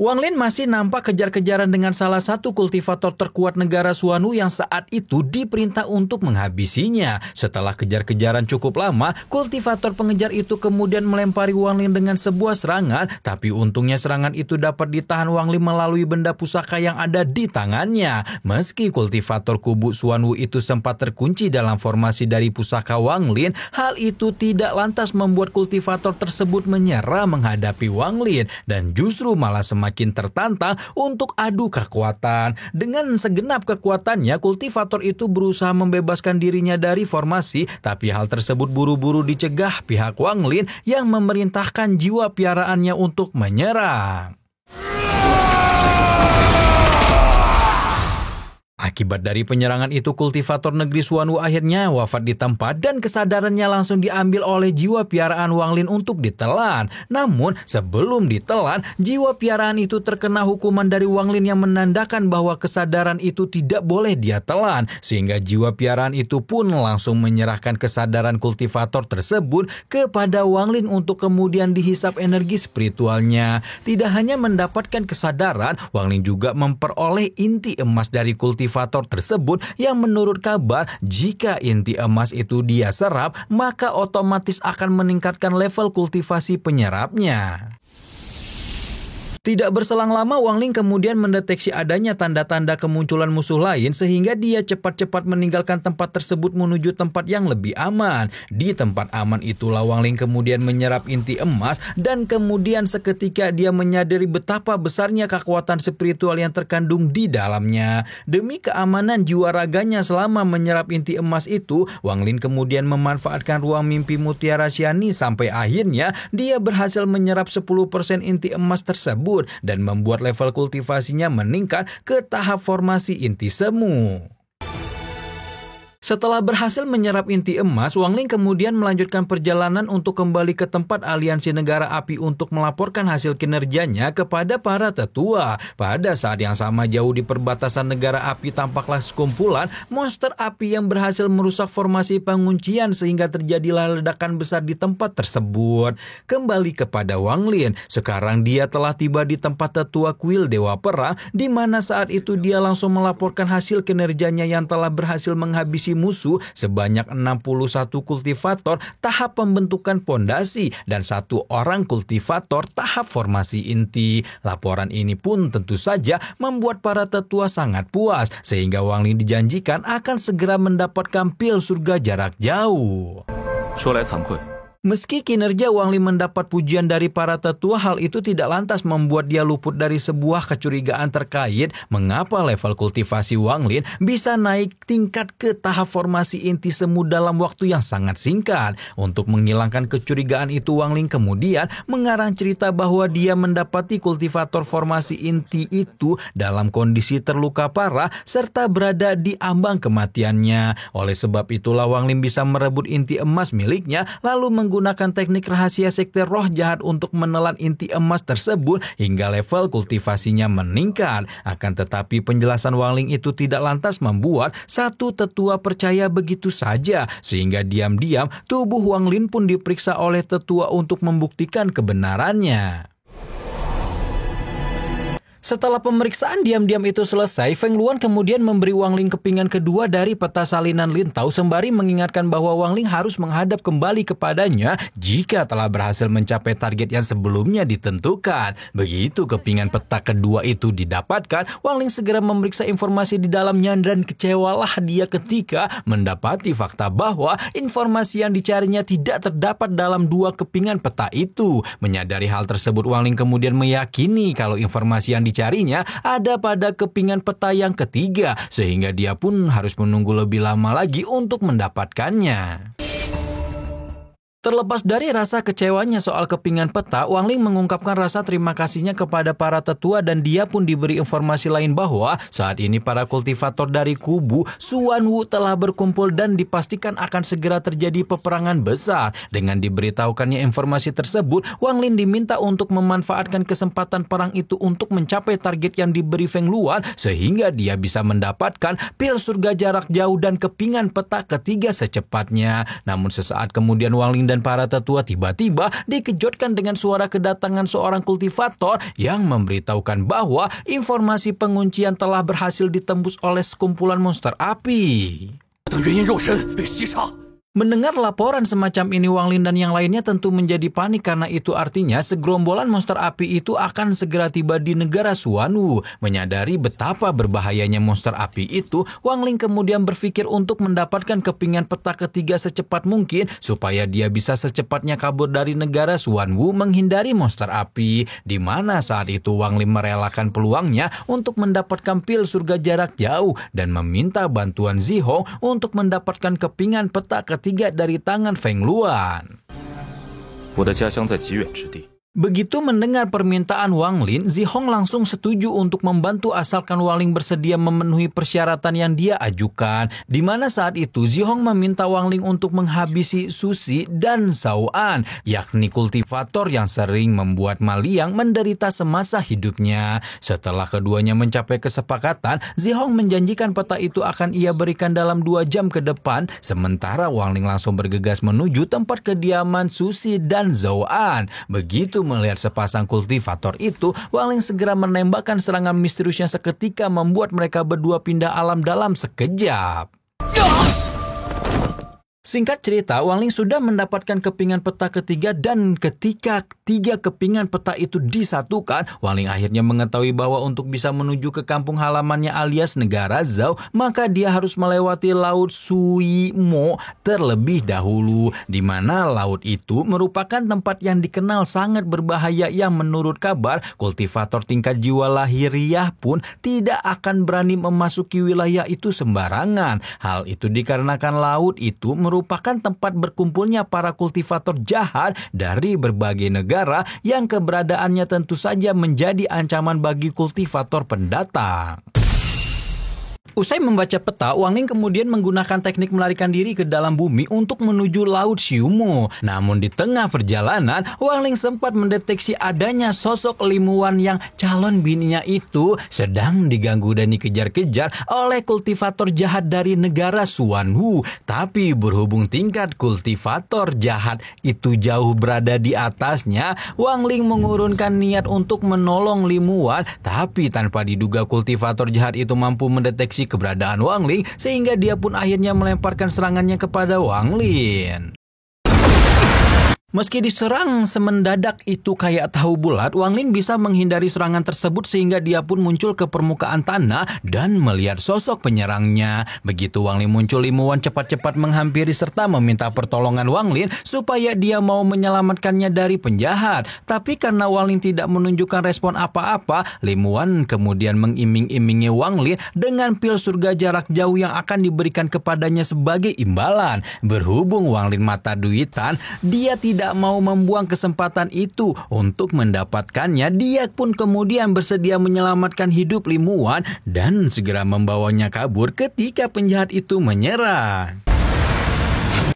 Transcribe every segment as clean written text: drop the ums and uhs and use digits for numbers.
Wang Lin masih nampak kejar-kejaran dengan salah satu kultivator terkuat negara Xuanwu yang saat itu diperintah untuk menghabisinya. Setelah kejar-kejaran cukup lama, kultivator pengejar itu kemudian melempari Wang Lin dengan sebuah serangan, tapi untungnya serangan itu dapat ditahan Wang Lin melalui benda pusaka yang ada di tangannya. Meski kultivator kubu Xuanwu itu sempat terkunci dalam formasi dari pusaka Wang Lin, hal itu tidak lantas membuat kultivator tersebut menyerah menghadapi Wang Lin dan justru malah semakin tertantang untuk adu kekuatan. Dengan segenap kekuatannya, kultivator itu berusaha membebaskan dirinya dari formasi, tapi hal tersebut buru-buru dicegah pihak Wang Lin yang memerintahkan jiwa piaraannya untuk menyerang. Akibat dari penyerangan itu, kultivator negeri Xuanwu akhirnya wafat di tempat dan kesadarannya langsung diambil oleh jiwa piaraan Wang Lin untuk ditelan. Namun sebelum ditelan, jiwa piaraan itu terkena hukuman dari Wang Lin yang menandakan bahwa kesadaran itu tidak boleh dia telan, sehingga jiwa piaraan itu pun langsung menyerahkan kesadaran kultivator tersebut kepada Wang Lin untuk kemudian dihisap energi spiritualnya. Tidak hanya mendapatkan kesadaran, Wang Lin juga memperoleh inti emas dari kultivator tersebut yang menurut kabar jika inti emas itu dia serap maka otomatis akan meningkatkan level kultivasi penyerapnya. Tidak berselang lama, Wang Lin kemudian mendeteksi adanya tanda-tanda kemunculan musuh lain sehingga dia cepat-cepat meninggalkan tempat tersebut menuju tempat yang lebih aman. Di tempat aman itulah Wang Lin kemudian menyerap inti emas dan kemudian seketika dia menyadari betapa besarnya kekuatan spiritual yang terkandung di dalamnya. Demi keamanan jiwa raganya selama menyerap inti emas itu, Wang Lin kemudian memanfaatkan ruang mimpi Mutiara Xiani sampai akhirnya dia berhasil menyerap 10% inti emas tersebut dan membuat level kultivasinya meningkat ke tahap formasi inti semu. Setelah berhasil menyerap inti emas, Wang Lin kemudian melanjutkan perjalanan untuk kembali ke tempat aliansi negara api untuk melaporkan hasil kinerjanya kepada para tetua. Pada saat yang sama, jauh di perbatasan negara api tampaklah sekumpulan monster api yang berhasil merusak formasi penguncian sehingga terjadilah ledakan besar di tempat tersebut. Kembali kepada Wang Lin, sekarang dia telah tiba di tempat tetua kuil Dewa Perang, di mana saat itu dia langsung melaporkan hasil kinerjanya yang telah berhasil menghabisi musuh sebanyak 61 kultivator tahap pembentukan pondasi dan 1 orang kultivator tahap formasi inti. Laporan ini pun tentu saja membuat para tetua sangat puas sehingga Wang Lin dijanjikan akan segera mendapatkan pil surga jarak jauh. Meski kinerja Wang Lin mendapat pujian dari para tetua, hal itu tidak lantas membuat dia luput dari sebuah kecurigaan terkait mengapa level kultivasi Wang Lin bisa naik tingkat ke tahap formasi inti semu dalam waktu yang sangat singkat. Untuk menghilangkan kecurigaan itu, Wang Lin kemudian mengarang cerita bahwa dia mendapati kultivator formasi inti itu dalam kondisi terluka parah serta berada di ambang kematiannya. Oleh sebab itulah Wang Lin bisa merebut inti emas miliknya lalu menggunakan teknik rahasia sekte roh jahat untuk menelan inti emas tersebut hingga level kultivasinya meningkat. Akan tetapi penjelasan Wang Lin itu tidak lantas membuat satu tetua percaya begitu saja, sehingga diam-diam tubuh Wang Lin pun diperiksa oleh tetua untuk membuktikan kebenarannya. Setelah pemeriksaan diam-diam itu selesai, Feng Luan kemudian memberi Wang Lin kepingan kedua dari peta salinan Lin Tao sembari mengingatkan bahwa Wang Lin harus menghadap kembali kepadanya jika telah berhasil mencapai target yang sebelumnya ditentukan. Begitu kepingan peta kedua itu didapatkan, Wang Lin segera memeriksa informasi di dalamnya dan kecewalah dia ketika mendapati fakta bahwa informasi yang dicarinya tidak terdapat dalam 2 kepingan peta itu. Menyadari hal tersebut, Wang Lin kemudian meyakini kalau informasi yang dicarinya ada pada kepingan peta yang ketiga, sehingga dia pun harus menunggu lebih lama lagi untuk mendapatkannya. Terlepas dari rasa kecewanya soal kepingan peta, Wang Lin mengungkapkan rasa terima kasihnya kepada para tetua dan dia pun diberi informasi lain bahwa saat ini para kultivator dari kubu Xuanwu telah berkumpul dan dipastikan akan segera terjadi peperangan besar. Dengan diberitahukannya informasi tersebut, Wang Lin diminta untuk memanfaatkan kesempatan perang itu untuk mencapai target yang diberi Feng Luan sehingga dia bisa mendapatkan pil surga jarak jauh dan kepingan peta ketiga secepatnya. Namun sesaat kemudian Wang Lin dan para tetua tiba-tiba dikejutkan dengan suara kedatangan seorang kultivator yang memberitahukan bahwa informasi penguncian telah berhasil ditembus oleh sekumpulan monster api. Mendengar laporan semacam ini, Wang Lin dan yang lainnya tentu menjadi panik karena itu artinya segerombolan monster api itu akan segera tiba di negara Xuanwu. Menyadari betapa berbahayanya monster api itu, Wang Lin kemudian berpikir untuk mendapatkan kepingan peta ketiga secepat mungkin supaya dia bisa secepatnya kabur dari negara Xuanwu menghindari monster api. Di mana saat itu Wang Lin merelakan peluangnya untuk mendapatkan pil surga jarak jauh dan meminta bantuan Zihong untuk mendapatkan kepingan peta ketiga dari tangan Feng Luan. Begitu mendengar permintaan Wang Lin, Zihong langsung setuju untuk membantu asalkan Wang Lin bersedia memenuhi persyaratan yang dia ajukan. Di mana saat itu Zihong meminta Wang Lin untuk menghabisi Susi dan Zhao An, yakni kultivator yang sering membuat Ma Liang menderita semasa hidupnya. Setelah keduanya mencapai kesepakatan, Zihong menjanjikan peta itu akan ia berikan dalam 2 jam ke depan, sementara Wang Lin langsung bergegas menuju tempat kediaman Susi dan Zhao An. Begitu melihat sepasang kultivator itu, Wang Lin segera menembakkan serangan misteriusnya seketika membuat mereka berdua pindah alam dalam sekejap. Singkat cerita, Wang Lin sudah mendapatkan kepingan peta ketiga dan ketika 3 kepingan peta itu disatukan, Wang Lin akhirnya mengetahui bahwa untuk bisa menuju ke kampung halamannya alias negara Zhao, maka dia harus melewati Laut Sui Mo terlebih dahulu, di mana laut itu merupakan tempat yang dikenal sangat berbahaya yang menurut kabar kultivator tingkat jiwa lahiriah pun tidak akan berani memasuki wilayah itu sembarangan. Hal itu dikarenakan laut itu merupakan tempat berkumpulnya para kultivator jahat dari berbagai negara yang keberadaannya tentu saja menjadi ancaman bagi kultivator pendatang. Usai membaca peta, Wang Lin kemudian menggunakan teknik melarikan diri ke dalam bumi untuk menuju Laut Xiumo. Namun di tengah perjalanan, Wang Lin sempat mendeteksi adanya sosok Limuan yang calon bininya itu sedang diganggu dan dikejar-kejar oleh kultivator jahat dari negara Xuanwu. Tapi berhubung tingkat kultivator jahat itu jauh berada di atasnya, Wang Lin mengurunkan niat untuk menolong Limuan, tapi tanpa diduga kultivator jahat itu mampu mendeteksi keberadaan Wang Lin sehingga dia pun akhirnya melemparkan serangannya kepada Wang Lin. Meski diserang semendadak itu kayak tahu bulat, Wang Lin bisa menghindari serangan tersebut sehingga dia pun muncul ke permukaan tanah dan melihat sosok penyerangnya. Begitu Wang Lin muncul, Limuan cepat-cepat menghampiri serta meminta pertolongan Wang Lin supaya dia mau menyelamatkannya dari penjahat. Tapi karena Wang Lin tidak menunjukkan respon apa-apa, Limuan kemudian mengiming-imingi Wang Lin dengan pil surga jarak jauh yang akan diberikan kepadanya sebagai imbalan. Berhubung Wang Lin mata duitan, dia tidak mau membuang kesempatan itu untuk mendapatkannya. Dia pun kemudian bersedia menyelamatkan hidup Limuan dan segera membawanya kabur ketika penjahat itu menyerang.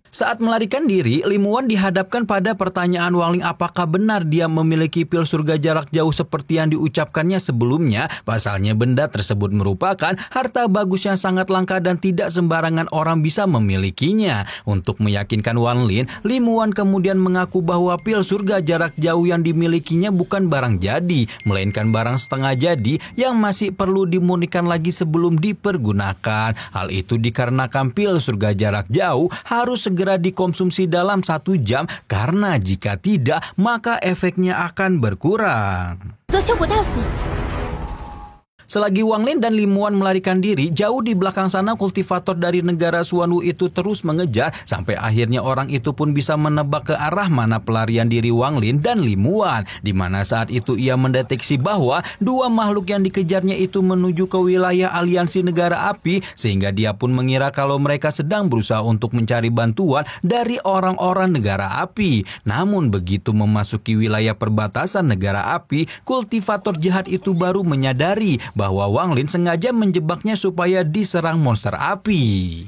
Saat melarikan diri, Limuan dihadapkan pada pertanyaan Wang Lin apakah benar dia memiliki pil surga jarak jauh seperti yang diucapkannya sebelumnya. Pasalnya benda tersebut merupakan harta bagus yang sangat langka dan tidak sembarangan orang bisa memilikinya. Untuk meyakinkan Wang Lin, Limuan kemudian mengaku bahwa pil surga jarak jauh yang dimilikinya bukan barang jadi, melainkan barang setengah jadi yang masih perlu dimurnikan lagi sebelum dipergunakan. Hal itu dikarenakan pil surga jarak jauh harus segera dikonsumsi dalam 1 jam karena jika tidak maka efeknya akan berkurang. Selagi Wang Lin dan Limuan melarikan diri, jauh di belakang sana kultivator dari negara Xuanwu itu terus mengejar sampai akhirnya orang itu pun bisa menebak ke arah mana pelarian diri Wang Lin dan Limuan. Di mana saat itu ia mendeteksi bahwa 2 makhluk yang dikejarnya itu menuju ke wilayah aliansi negara api sehingga dia pun mengira kalau mereka sedang berusaha untuk mencari bantuan dari orang-orang negara api. Namun begitu memasuki wilayah perbatasan negara api, kultivator jahat itu baru menyadari bahwa Wang Lin sengaja menjebaknya supaya diserang monster api.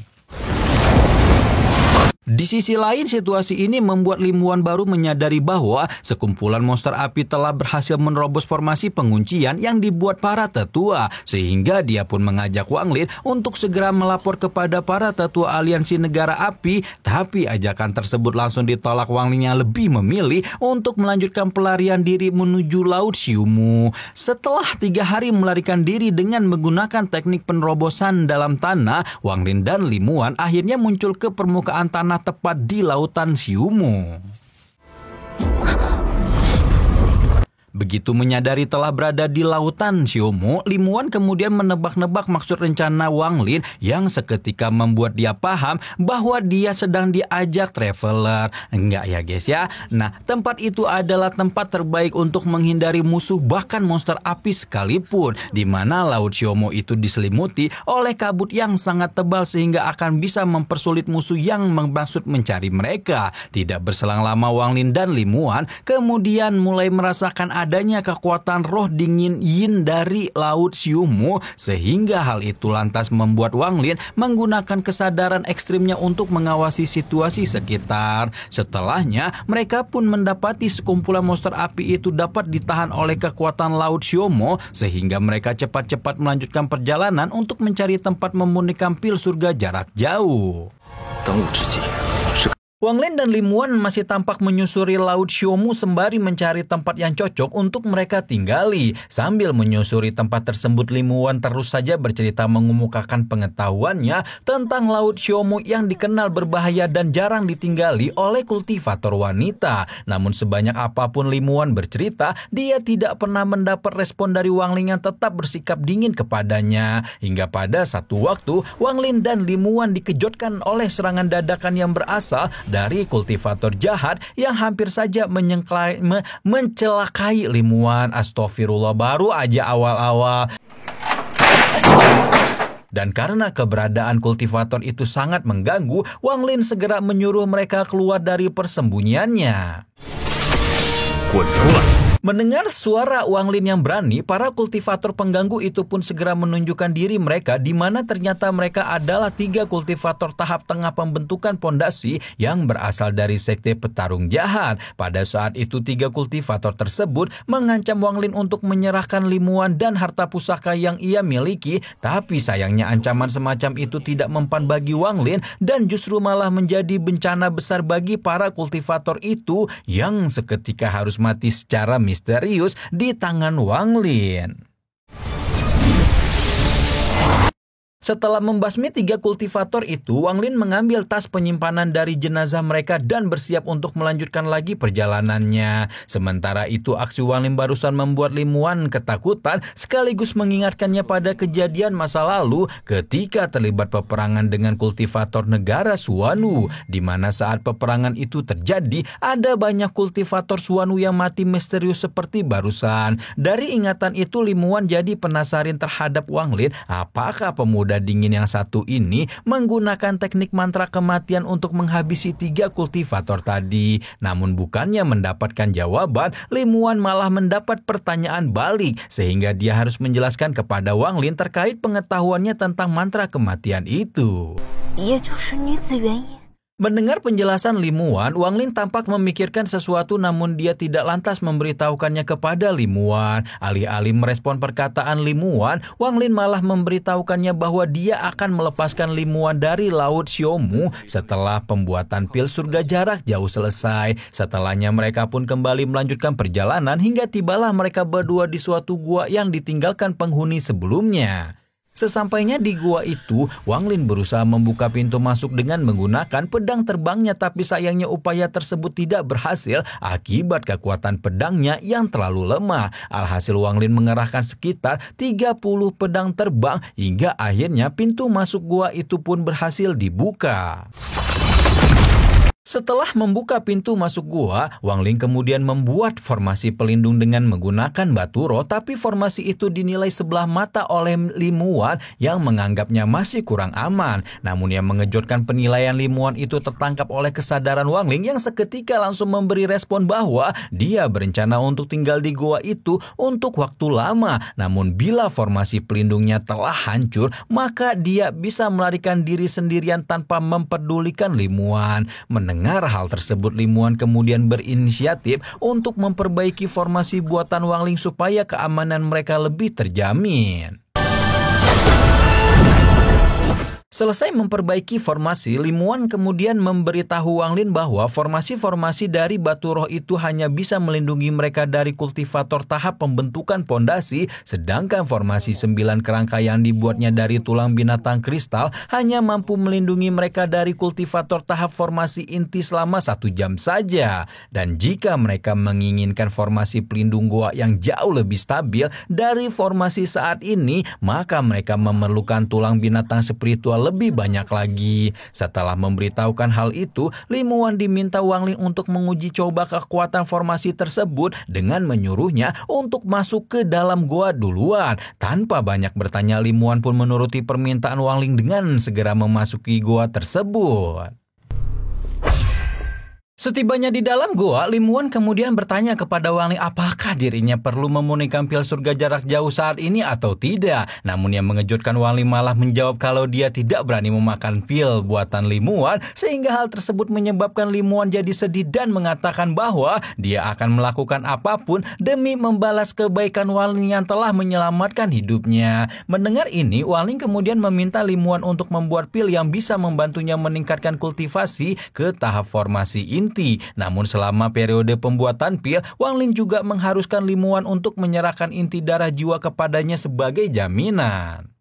Di sisi lain, situasi ini membuat Limuan baru menyadari bahwa sekumpulan monster api telah berhasil menerobos formasi penguncian yang dibuat para tetua, sehingga dia pun mengajak Wang Lin untuk segera melapor kepada para tetua aliansi negara api. Tapi ajakan tersebut langsung ditolak Wang Lin yang lebih memilih untuk melanjutkan pelarian diri menuju Laut Xiumu. Setelah 3 hari melarikan diri dengan menggunakan teknik penerobosan dalam tanah, Wang Lin dan Limuan akhirnya muncul ke permukaan tanah tepat di lautan Xiumu. Begitu menyadari telah berada di lautan Xiumu, Limuan kemudian menebak-nebak maksud rencana Wang Lin yang seketika membuat dia paham bahwa dia sedang diajak traveler. Enggak ya guys ya. Nah, tempat itu adalah tempat terbaik untuk menghindari musuh bahkan monster api sekalipun, di mana Laut Xiumu itu diselimuti oleh kabut yang sangat tebal sehingga akan bisa mempersulit musuh yang bermaksud mencari mereka. Tidak berselang lama Wang Lin dan Limuan kemudian mulai merasakan adanya kekuatan roh dingin yin dari Laut Xiumu, sehingga hal itu lantas membuat Wang Lin menggunakan kesadaran ekstrimnya untuk mengawasi situasi sekitar. Setelahnya, mereka pun mendapati sekumpulan monster api itu dapat ditahan oleh kekuatan Laut Xiumu, sehingga mereka cepat-cepat melanjutkan perjalanan untuk mencari tempat memurnikan pil surga jarak jauh. Wang Lin dan Limuan masih tampak menyusuri Laut Xiumu sembari mencari tempat yang cocok untuk mereka tinggali. Sambil menyusuri tempat tersebut, Limuan terus saja bercerita mengemukakan pengetahuannya tentang Laut Xiumu yang dikenal berbahaya dan jarang ditinggali oleh kultivator wanita. Namun sebanyak apapun Limuan bercerita, dia tidak pernah mendapat respon dari Wang Lin yang tetap bersikap dingin kepadanya. Hingga pada satu waktu, Wang Lin dan Limuan dikejutkan oleh serangan dadakan yang berasal dari kultivator jahat yang hampir saja mencelakai Limuan. Astagfirullah, baru aja awal-awal. Dan karena keberadaan kultivator itu sangat mengganggu, Wang Lin segera menyuruh mereka keluar dari persembunyiannya. Mendengar suara Wang Lin yang berani, para kultivator pengganggu itu pun segera menunjukkan diri mereka, di mana ternyata mereka adalah 3 kultivator tahap tengah pembentukan pondasi yang berasal dari sekte petarung jahat. Pada saat itu 3 kultivator tersebut mengancam Wang Lin untuk menyerahkan Limuan dan harta pusaka yang ia miliki, tapi sayangnya ancaman semacam itu tidak mempan bagi Wang Lin dan justru malah menjadi bencana besar bagi para kultivator itu yang seketika harus mati secara misterius di tangan Wang Lin. Setelah membasmi 3 kultivator itu, Wang Lin mengambil tas penyimpanan dari jenazah mereka dan bersiap untuk melanjutkan lagi perjalanannya. Sementara itu, aksi Wang Lin barusan membuat Limuan ketakutan sekaligus mengingatkannya pada kejadian masa lalu ketika terlibat peperangan dengan kultivator negara Suanu, di mana saat peperangan itu terjadi, ada banyak kultivator Suanu yang mati misterius seperti barusan. Dari ingatan itu, Limuan jadi penasaran terhadap Wang Lin, apakah pemuda dingin yang satu ini menggunakan teknik mantra kematian untuk menghabisi 3 kultivator tadi. Namun bukannya mendapatkan jawaban, Limuan malah mendapat pertanyaan balik, sehingga dia harus menjelaskan kepada Wang Lin terkait pengetahuannya tentang mantra kematian itu. Mendengar penjelasan Limuan, Wang Lin tampak memikirkan sesuatu, namun dia tidak lantas memberitahukannya kepada Limuan. Alih-alih merespon perkataan Limuan, Wang Lin malah memberitahukannya bahwa dia akan melepaskan Limuan dari Laut Xiumu setelah pembuatan pil surga jarak jauh selesai. Setelahnya mereka pun kembali melanjutkan perjalanan hingga tibalah mereka berdua di suatu gua yang ditinggalkan penghuni sebelumnya. Sesampainya di gua itu, Wang Lin berusaha membuka pintu masuk dengan menggunakan pedang terbangnya, tapi sayangnya upaya tersebut tidak berhasil akibat kekuatan pedangnya yang terlalu lemah. Alhasil Wang Lin mengerahkan sekitar 30 pedang terbang hingga akhirnya pintu masuk gua itu pun berhasil dibuka. Setelah membuka pintu masuk gua, Wang Ling kemudian membuat formasi pelindung dengan menggunakan batu roh, tapi formasi itu dinilai sebelah mata oleh Limuan yang menganggapnya masih kurang aman. Namun yang mengejutkan, penilaian Limuan itu tertangkap oleh kesadaran Wang Ling yang seketika langsung memberi respon bahwa dia berencana untuk tinggal di gua itu untuk waktu lama. Namun bila formasi pelindungnya telah hancur, maka dia bisa melarikan diri sendirian tanpa memperdulikan Limuan. Mendengar hal tersebut, Limuan kemudian berinisiatif untuk memperbaiki formasi buatan Wang Ling supaya keamanan mereka lebih terjamin. Selesai memperbaiki formasi, Limuan kemudian memberitahu Wang Lin bahwa formasi-formasi dari batu roh itu hanya bisa melindungi mereka dari kultivator tahap pembentukan pondasi, sedangkan formasi 9 kerangka yang dibuatnya dari tulang binatang kristal hanya mampu melindungi mereka dari kultivator tahap formasi inti selama 1 jam saja. Dan jika mereka menginginkan formasi pelindung goa yang jauh lebih stabil dari formasi saat ini, maka mereka memerlukan tulang binatang spiritual lebih banyak lagi. Setelah memberitahukan hal itu, Limuan diminta Wang Ling untuk menguji coba kekuatan formasi tersebut dengan menyuruhnya untuk masuk ke dalam goa duluan. Tanpa banyak bertanya, Limuan pun menuruti permintaan Wang Ling dengan segera memasuki goa tersebut. Setibanya di dalam goa, Limuan kemudian bertanya kepada Wang Ling apakah dirinya perlu memunikan pil surga jarak jauh saat ini atau tidak. Namun yang mengejutkan, Wang Ling malah menjawab kalau dia tidak berani memakan pil buatan Limuan, sehingga hal tersebut menyebabkan Limuan jadi sedih dan mengatakan bahwa dia akan melakukan apapun demi membalas kebaikan Wang Ling yang telah menyelamatkan hidupnya. Mendengar ini, Wang Ling kemudian meminta Limuan untuk membuat pil yang bisa membantunya meningkatkan kultivasi ke tahap formasi inti. Namun selama periode pembuatan pil, Wang Ling juga mengharuskan Limuan untuk menyerahkan inti darah jiwa kepadanya sebagai jaminan.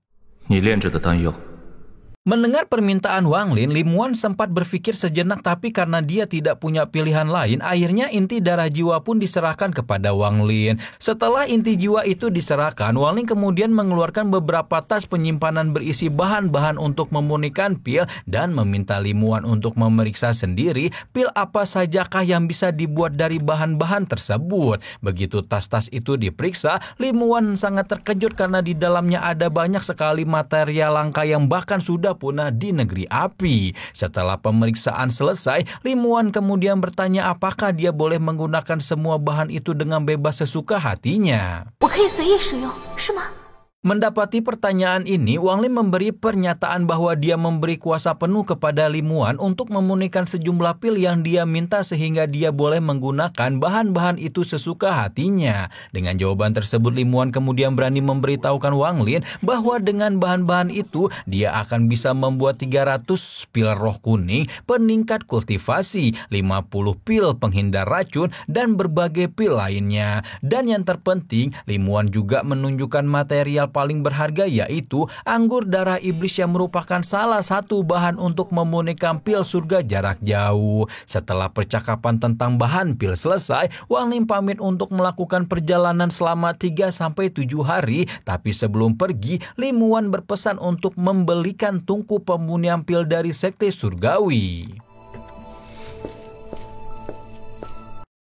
Mendengar permintaan Wang Lin, Limuan sempat berpikir sejenak, tapi karena dia tidak punya pilihan lain, akhirnya inti darah jiwa pun diserahkan kepada Wang Lin. Setelah inti jiwa itu diserahkan, Wang Lin kemudian mengeluarkan beberapa tas penyimpanan berisi bahan-bahan untuk memunikan pil dan meminta Limuan untuk memeriksa sendiri pil apa sajakah yang bisa dibuat dari bahan-bahan tersebut. Begitu tas-tas itu diperiksa, Limuan sangat terkejut karena di dalamnya ada banyak sekali material langka yang bahkan sudah punah di negeri api. Setelah pemeriksaan selesai, Limuan kemudian bertanya apakah dia boleh menggunakan semua bahan itu dengan bebas sesuka hatinya. Mendapati pertanyaan ini, Wang Lin memberi pernyataan bahwa dia memberi kuasa penuh kepada Limuan untuk memunikan sejumlah pil yang dia minta sehingga dia boleh menggunakan bahan-bahan itu sesuka hatinya. Dengan jawaban tersebut, Limuan kemudian berani memberitahukan Wang Lin bahwa dengan bahan-bahan itu dia akan bisa membuat 300 pil roh kuning peningkat kultivasi, 50 pil penghindar racun, dan berbagai pil lainnya. Dan yang terpenting, Limuan juga menunjukkan material paling berharga, yaitu anggur darah iblis yang merupakan salah satu bahan untuk memunikan pil surga jarak jauh. Setelah percakapan tentang bahan pil selesai, Wang Lin pamit untuk melakukan perjalanan selama 3-7 hari, tapi sebelum pergi, Limuan berpesan untuk membelikan tungku pemurnian pil dari sekte surgawi.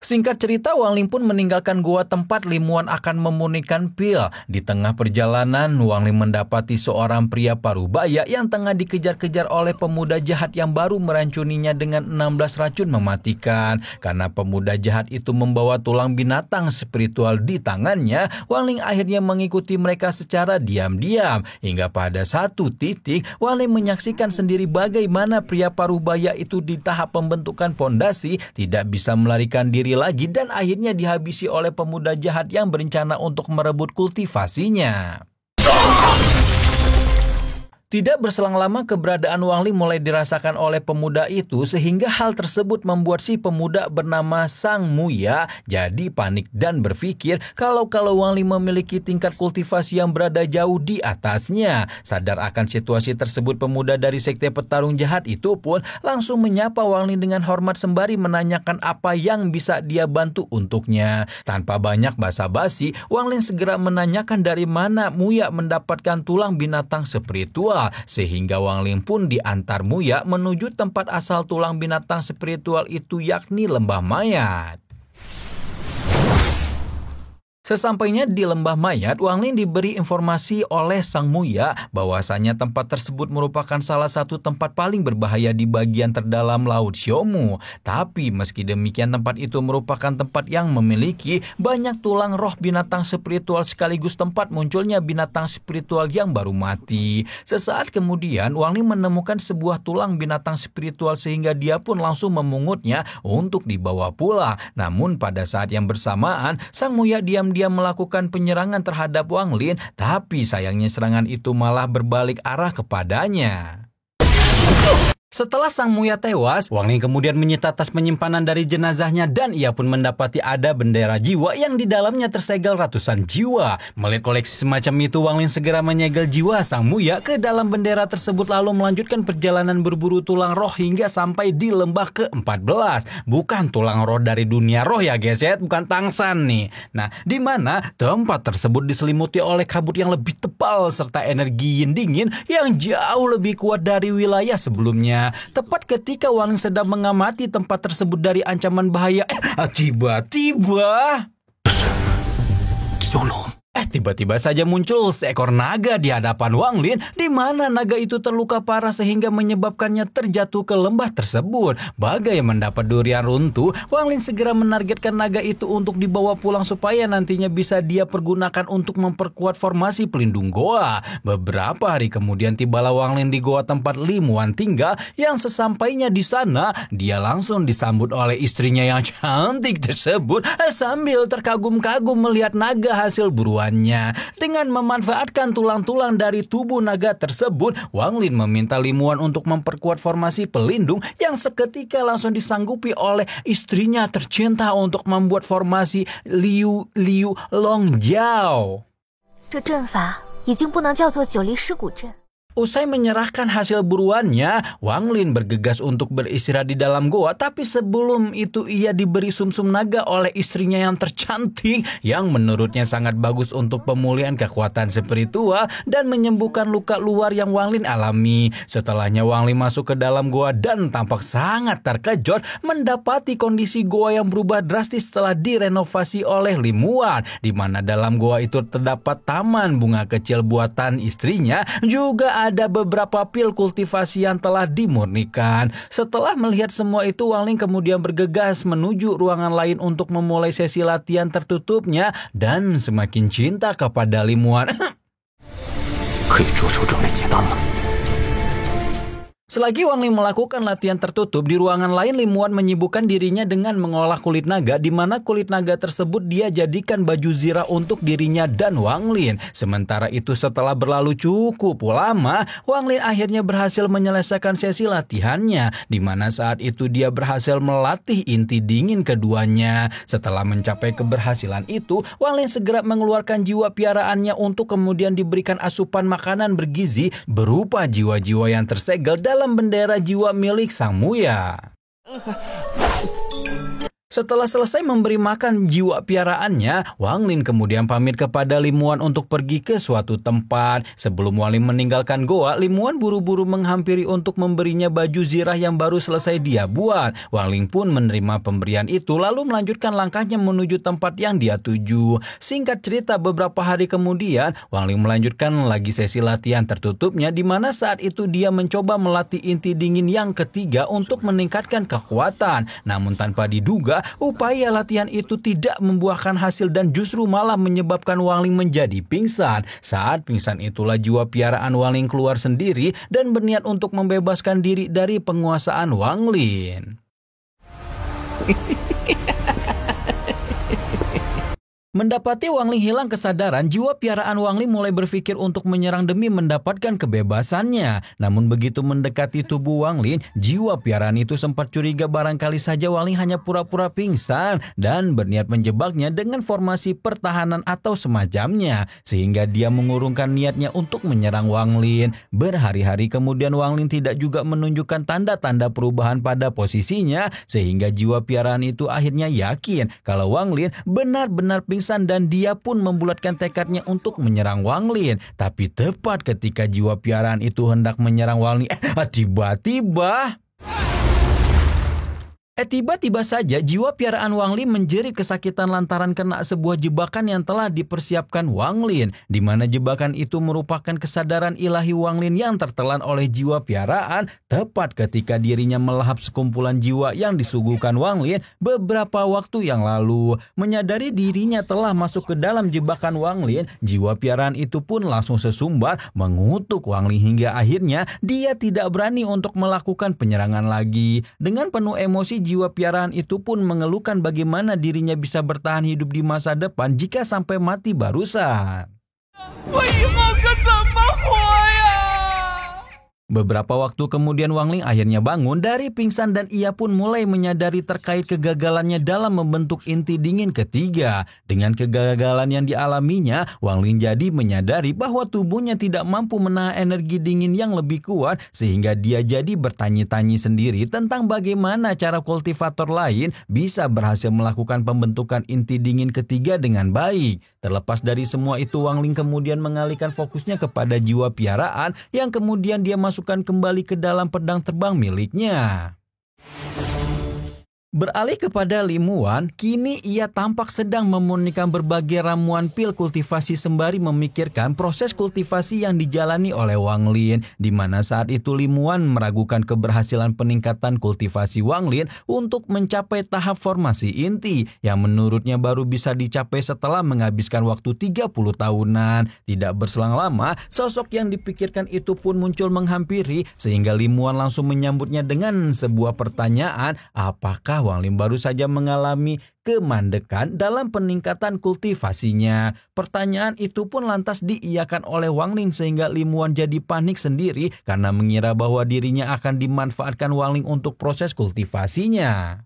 Singkat cerita, Wang Lin pun meninggalkan goa tempat Limuan akan memunikan pil. Di tengah perjalanan, Wang Lin mendapati seorang pria parubaya yang tengah dikejar-kejar oleh pemuda jahat yang baru merancuninya dengan 16 racun mematikan. Karena pemuda jahat itu membawa tulang binatang spiritual di tangannya, Wang Lin akhirnya mengikuti mereka secara diam-diam. Hingga pada satu titik, Wang Lin menyaksikan sendiri bagaimana pria parubaya itu di tahap pembentukan pondasi tidak bisa melarikan diri lagi dan akhirnya dihabisi oleh pemuda jahat yang berencana untuk merebut kultivasinya. Tidak berselang lama, keberadaan Wang Lin mulai dirasakan oleh pemuda itu sehingga hal tersebut membuat si pemuda bernama Sang Muya jadi panik dan berpikir kalau Wang Lin memiliki tingkat kultivasi yang berada jauh di atasnya. Sadar akan situasi tersebut, pemuda dari sekte petarung jahat itu pun langsung menyapa Wang Lin dengan hormat sembari menanyakan apa yang bisa dia bantu untuknya. Tanpa banyak basa-basi, Wang Lin segera menanyakan dari mana Muya mendapatkan tulang binatang spiritual. spiritual, sehingga Wang Ling pun diantar Muya menuju tempat asal tulang binatang spiritual itu, yakni lembah mayat. Sesampainya di lembah mayat, Wang Ling diberi informasi oleh Sang Muya bahwasanya tempat tersebut merupakan salah satu tempat paling berbahaya di bagian terdalam Laut Xiaomu. Tapi meski demikian tempat itu merupakan tempat yang memiliki banyak tulang roh binatang spiritual sekaligus tempat munculnya binatang spiritual yang baru mati. Sesaat kemudian Wang Ling menemukan sebuah tulang binatang spiritual sehingga dia pun langsung memungutnya untuk dibawa pulang. Namun pada saat yang bersamaan, Sang Muya diam-diam melakukan penyerangan terhadap Wang Ling, tapi sayangnya serangan itu malah berbalik arah kepadanya. Setelah Sang Muya tewas, Wang Ling kemudian menyita tas penyimpanan dari jenazahnya dan ia pun mendapati ada bendera jiwa yang di dalamnya tersegel ratusan jiwa. Melihat koleksi semacam itu, Wang Ling segera menyegel jiwa Sang Muya ke dalam bendera tersebut lalu melanjutkan perjalanan berburu tulang roh hingga sampai di lembah ke-14. Bukan tulang roh dari dunia roh ya guys ya, bukan tangsan nih. Nah, di mana tempat tersebut diselimuti oleh kabut yang lebih tebal serta energi yin dingin yang jauh lebih kuat dari wilayah sebelumnya. Tepat ketika Wang Ling sedang mengamati tempat tersebut dari ancaman bahaya, tiba-tiba tiba-tiba saja muncul seekor naga di hadapan Wang Ling, di mana naga itu terluka parah sehingga menyebabkannya terjatuh ke lembah tersebut. Bagai mendapat durian runtuh, Wang Ling segera menargetkan naga itu untuk dibawa pulang supaya nantinya bisa dia pergunakan untuk memperkuat formasi pelindung goa. Beberapa hari kemudian tibalah Wang Ling di goa tempat Limuan tinggal, yang sesampainya di sana dia langsung disambut oleh istrinya yang cantik tersebut sambil terkagum-kagum melihat naga hasil buruannya. Dengan memanfaatkan tulang-tulang dari tubuh naga tersebut, Wang Ling meminta Limuan untuk memperkuat formasi pelindung yang seketika langsung disanggupi oleh istrinya tercinta untuk membuat formasi Liu Liu Long Jiao. 这阵法已经不能叫做九离尸骨阵。 Usai menyerahkan hasil buruannya, Wang Ling bergegas untuk beristirahat di dalam goa, tapi sebelum itu ia diberi sumsum naga oleh istrinya yang tercantik, yang menurutnya sangat bagus untuk pemulihan kekuatan spiritual dan menyembuhkan luka luar yang Wang Ling alami. Setelahnya Wang Ling masuk ke dalam goa dan tampak sangat terkejut mendapati kondisi goa yang berubah drastis setelah direnovasi oleh Limuan, di mana dalam goa itu terdapat taman bunga kecil buatan istrinya, juga ada beberapa pil kultivasi yang telah dimurnikan. Setelah melihat semua itu, Wang Ling kemudian bergegas menuju ruangan lain untuk memulai sesi latihan tertutupnya dan semakin cinta kepada Limuan. Selagi Wang Ling melakukan latihan tertutup, di ruangan lain Limuan menyibukkan dirinya dengan mengolah kulit naga, di mana kulit naga tersebut dia jadikan baju zirah untuk dirinya dan Wang Ling. Sementara itu setelah berlalu cukup lama, Wang Ling akhirnya berhasil menyelesaikan sesi latihannya, di mana saat itu dia berhasil melatih inti dingin keduanya. Setelah mencapai keberhasilan itu, Wang Ling segera mengeluarkan jiwa piaraannya untuk kemudian diberikan asupan makanan bergizi berupa jiwa-jiwa yang tersegel dalam bendera jiwa milik Sang Muya. Setelah selesai memberi makan jiwa piaraannya, Wang Ling kemudian pamit kepada Limuan untuk pergi ke suatu tempat. Sebelum Wang Ling meninggalkan goa, Limuan buru-buru menghampiri untuk memberinya baju zirah yang baru selesai dia buat. Wang Ling pun menerima pemberian itu lalu melanjutkan langkahnya menuju tempat yang dia tuju. Singkat cerita, beberapa hari kemudian Wang Ling melanjutkan lagi sesi latihan tertutupnya, di mana saat itu dia mencoba melatih inti dingin yang ketiga untuk meningkatkan kekuatan. Namun tanpa diduga, upaya latihan itu tidak membuahkan hasil dan justru malah menyebabkan Wang Ling menjadi pingsan. Saat pingsan itulah jiwa piaraan Wang Ling keluar sendiri dan berniat untuk membebaskan diri dari penguasaan Wang Ling. Mendapati Wang Ling hilang kesadaran, jiwa piaraan Wang Ling mulai berpikir untuk menyerang demi mendapatkan kebebasannya. Namun begitu mendekati tubuh Wang Ling, jiwa piaraan itu sempat curiga barangkali saja Wang Ling hanya pura-pura pingsan dan berniat menjebaknya dengan formasi pertahanan atau semacamnya, sehingga dia mengurungkan niatnya untuk menyerang Wang Ling. Berhari-hari kemudian Wang Ling tidak juga menunjukkan tanda-tanda perubahan pada posisinya, sehingga jiwa piaraan itu akhirnya yakin kalau Wang Ling benar-benar pingsan pingsan dan dia pun membulatkan tekadnya untuk menyerang Wang Lin. Tapi tepat ketika jiwa piaraan itu hendak menyerang Wang Lin, tiba-tiba saja jiwa piaraan Wang Lin menjerit kesakitan lantaran kena sebuah jebakan yang telah dipersiapkan Wang Lin, di mana jebakan itu merupakan kesadaran ilahi Wang Lin yang tertelan oleh jiwa piaraan tepat ketika dirinya melahap sekumpulan jiwa yang disuguhkan Wang Lin beberapa waktu yang lalu. Menyadari dirinya telah masuk ke dalam jebakan Wang Lin, jiwa piaraan itu pun langsung sesumbar mengutuk Wang Lin hingga akhirnya dia tidak berani untuk melakukan penyerangan lagi. Dengan penuh emosi, jiwa piaraan itu pun mengeluhkan bagaimana dirinya bisa bertahan hidup di masa depan jika sampai mati barusan. Beberapa waktu kemudian Wang Lin akhirnya bangun dari pingsan dan ia pun mulai menyadari terkait kegagalannya dalam membentuk inti dingin ketiga. Dengan kegagalan yang dialaminya, Wang Lin jadi menyadari bahwa tubuhnya tidak mampu menahan energi dingin yang lebih kuat sehingga dia jadi bertanya-tanya sendiri tentang bagaimana cara kultivator lain bisa berhasil melakukan pembentukan inti dingin ketiga dengan baik. Terlepas dari semua itu, Wang Lin kemudian mengalihkan fokusnya kepada jiwa piaraan yang kemudian dia masukkan kembali ke dalam pedang terbang miliknya. Beralih kepada Limuan, kini ia tampak sedang memurnikan berbagai ramuan pil kultivasi sembari memikirkan proses kultivasi yang dijalani oleh Wang Lin, di mana saat itu Limuan meragukan keberhasilan peningkatan kultivasi Wang Lin untuk mencapai tahap formasi inti yang menurutnya baru bisa dicapai setelah menghabiskan waktu 30 tahunan. Tidak berselang lama, sosok yang dipikirkan itu pun muncul menghampiri sehingga Limuan langsung menyambutnya dengan sebuah pertanyaan, apakah Wang Lin baru saja mengalami kemandekan dalam peningkatan kultivasinya. Pertanyaan itu pun lantas diiyakan oleh Wang Lin sehingga Limuan jadi panik sendiri karena mengira bahwa dirinya akan dimanfaatkan Wang Lin untuk proses kultivasinya.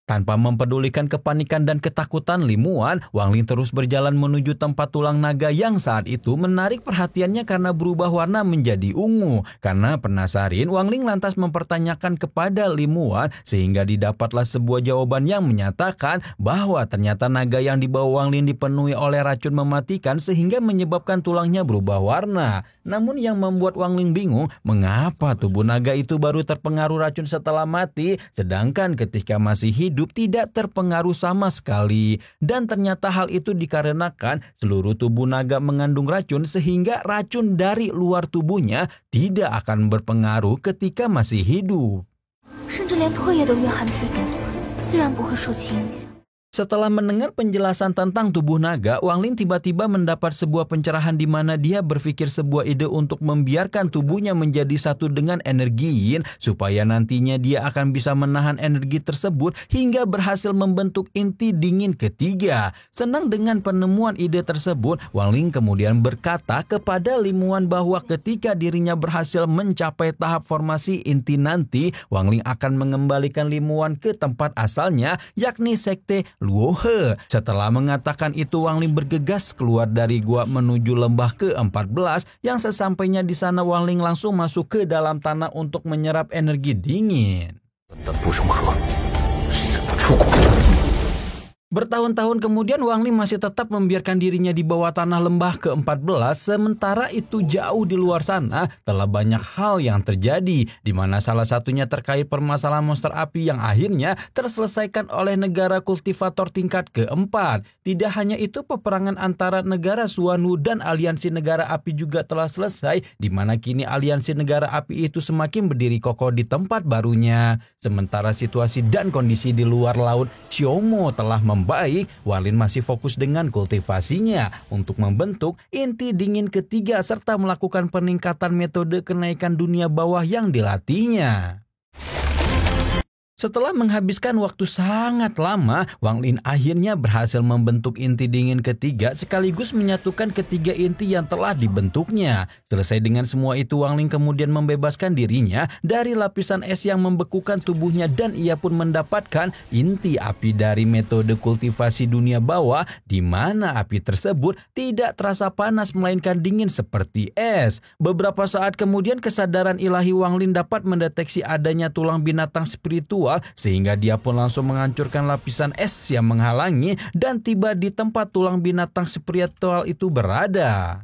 Tanpa mempedulikan kepanikan dan ketakutan Limuan, Wang Lin terus berjalan menuju tempat tulang naga yang saat itu menarik perhatiannya karena berubah warna menjadi ungu. Karena penasaran, Wang Lin lantas mempertanyakan kepada Limuan sehingga didapatlah sebuah jawaban yang menyatakan bahwa ternyata naga yang dibawa Wang Lin dipenuhi oleh racun mematikan sehingga menyebabkan tulangnya berubah warna. Namun yang membuat Wang Lin bingung, mengapa tubuh naga itu baru terpengaruh racun setelah mati, sedangkan ketika masih hidup tidak terpengaruh sama sekali. Dan ternyata hal itu dikarenakan seluruh tubuh naga mengandung racun sehingga racun dari luar tubuhnya tidak akan berpengaruh ketika masih hidup. Setelah mendengar penjelasan tentang tubuh naga, Wang Lin tiba-tiba mendapat sebuah pencerahan di mana dia berpikir sebuah ide untuk membiarkan tubuhnya menjadi satu dengan energi yin supaya nantinya dia akan bisa menahan energi tersebut hingga berhasil membentuk inti dingin ketiga. Senang dengan penemuan ide tersebut, Wang Lin kemudian berkata kepada Limuan bahwa ketika dirinya berhasil mencapai tahap formasi inti nanti, Wang Lin akan mengembalikan Limuan ke tempat asalnya, yakni sekte Luohe. Setelah mengatakan itu, Wang Lin bergegas keluar dari gua menuju lembah ke-14 yang sesampainya di sana Wang Lin langsung masuk ke dalam tanah untuk menyerap energi dingin. Bertahun-tahun kemudian Wang Lin masih tetap membiarkan dirinya di bawah tanah lembah ke-14, sementara itu jauh di luar sana telah banyak hal yang terjadi, di mana salah satunya terkait permasalahan monster api yang akhirnya terselesaikan oleh negara kultivator tingkat keempat. Tidak hanya itu, peperangan antara negara Suanu dan aliansi negara api juga telah selesai, di mana kini aliansi negara api itu semakin berdiri kokoh di tempat barunya. Sementara situasi dan kondisi di luar laut Xiaomo telah baik, Wang Lin masih fokus dengan kultivasinya untuk membentuk inti dingin ketiga serta melakukan peningkatan metode kenaikan dunia bawah yang dilatihnya. Setelah menghabiskan waktu sangat lama, Wang Lin akhirnya berhasil membentuk inti dingin ketiga sekaligus menyatukan ketiga inti yang telah dibentuknya. Selesai dengan semua itu, Wang Lin kemudian membebaskan dirinya dari lapisan es yang membekukan tubuhnya dan ia pun mendapatkan inti api dari metode kultivasi dunia bawah, di mana api tersebut tidak terasa panas melainkan dingin seperti es. Beberapa saat kemudian kesadaran ilahi Wang Lin dapat mendeteksi adanya tulang binatang spiritual spiritual sehingga dia pun langsung menghancurkan lapisan es yang menghalangi dan tiba di tempat tulang binatang spiritual itu berada.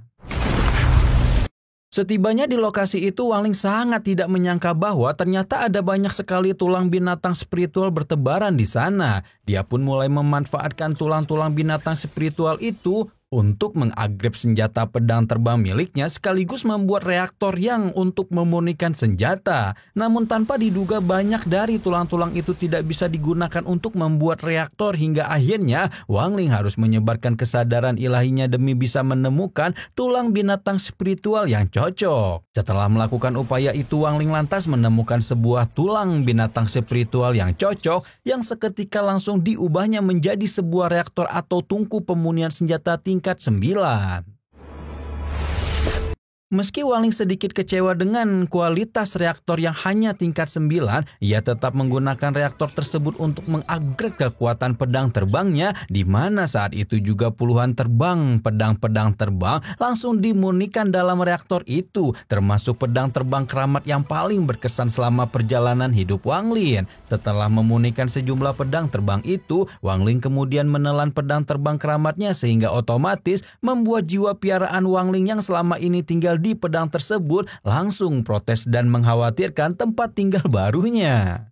Setibanya di lokasi itu, Wang Ling sangat tidak menyangka bahwa ternyata ada banyak sekali tulang binatang spiritual bertebaran di sana. Dia pun mulai memanfaatkan tulang-tulang binatang spiritual itu untuk mengupgrade senjata pedang terbang miliknya sekaligus membuat reaktor yang untuk memurnikan senjata. Namun tanpa diduga banyak dari tulang-tulang itu tidak bisa digunakan untuk membuat reaktor hingga akhirnya Wang Ling harus menyebarkan kesadaran ilahinya demi bisa menemukan tulang binatang spiritual yang cocok. Setelah melakukan upaya itu, Wang Ling lantas menemukan sebuah tulang binatang spiritual yang cocok yang seketika langsung diubahnya menjadi sebuah reaktor atau tungku pemunihan senjata tingkat 9. Meski Wang Ling sedikit kecewa dengan kualitas reaktor yang hanya tingkat 9, ia tetap menggunakan reaktor tersebut untuk mengupgrade kekuatan pedang terbangnya, di mana saat itu juga puluhan pedang terbang langsung dimurnikan dalam reaktor itu, termasuk pedang terbang keramat yang paling berkesan selama perjalanan hidup Wang Ling. Setelah memurnikan sejumlah pedang terbang itu, Wang Ling kemudian menelan pedang terbang keramatnya sehingga otomatis membuat jiwa piaraan Wang Ling yang selama ini tinggal di pedang tersebut langsung protes dan mengkhawatirkan tempat tinggal barunya.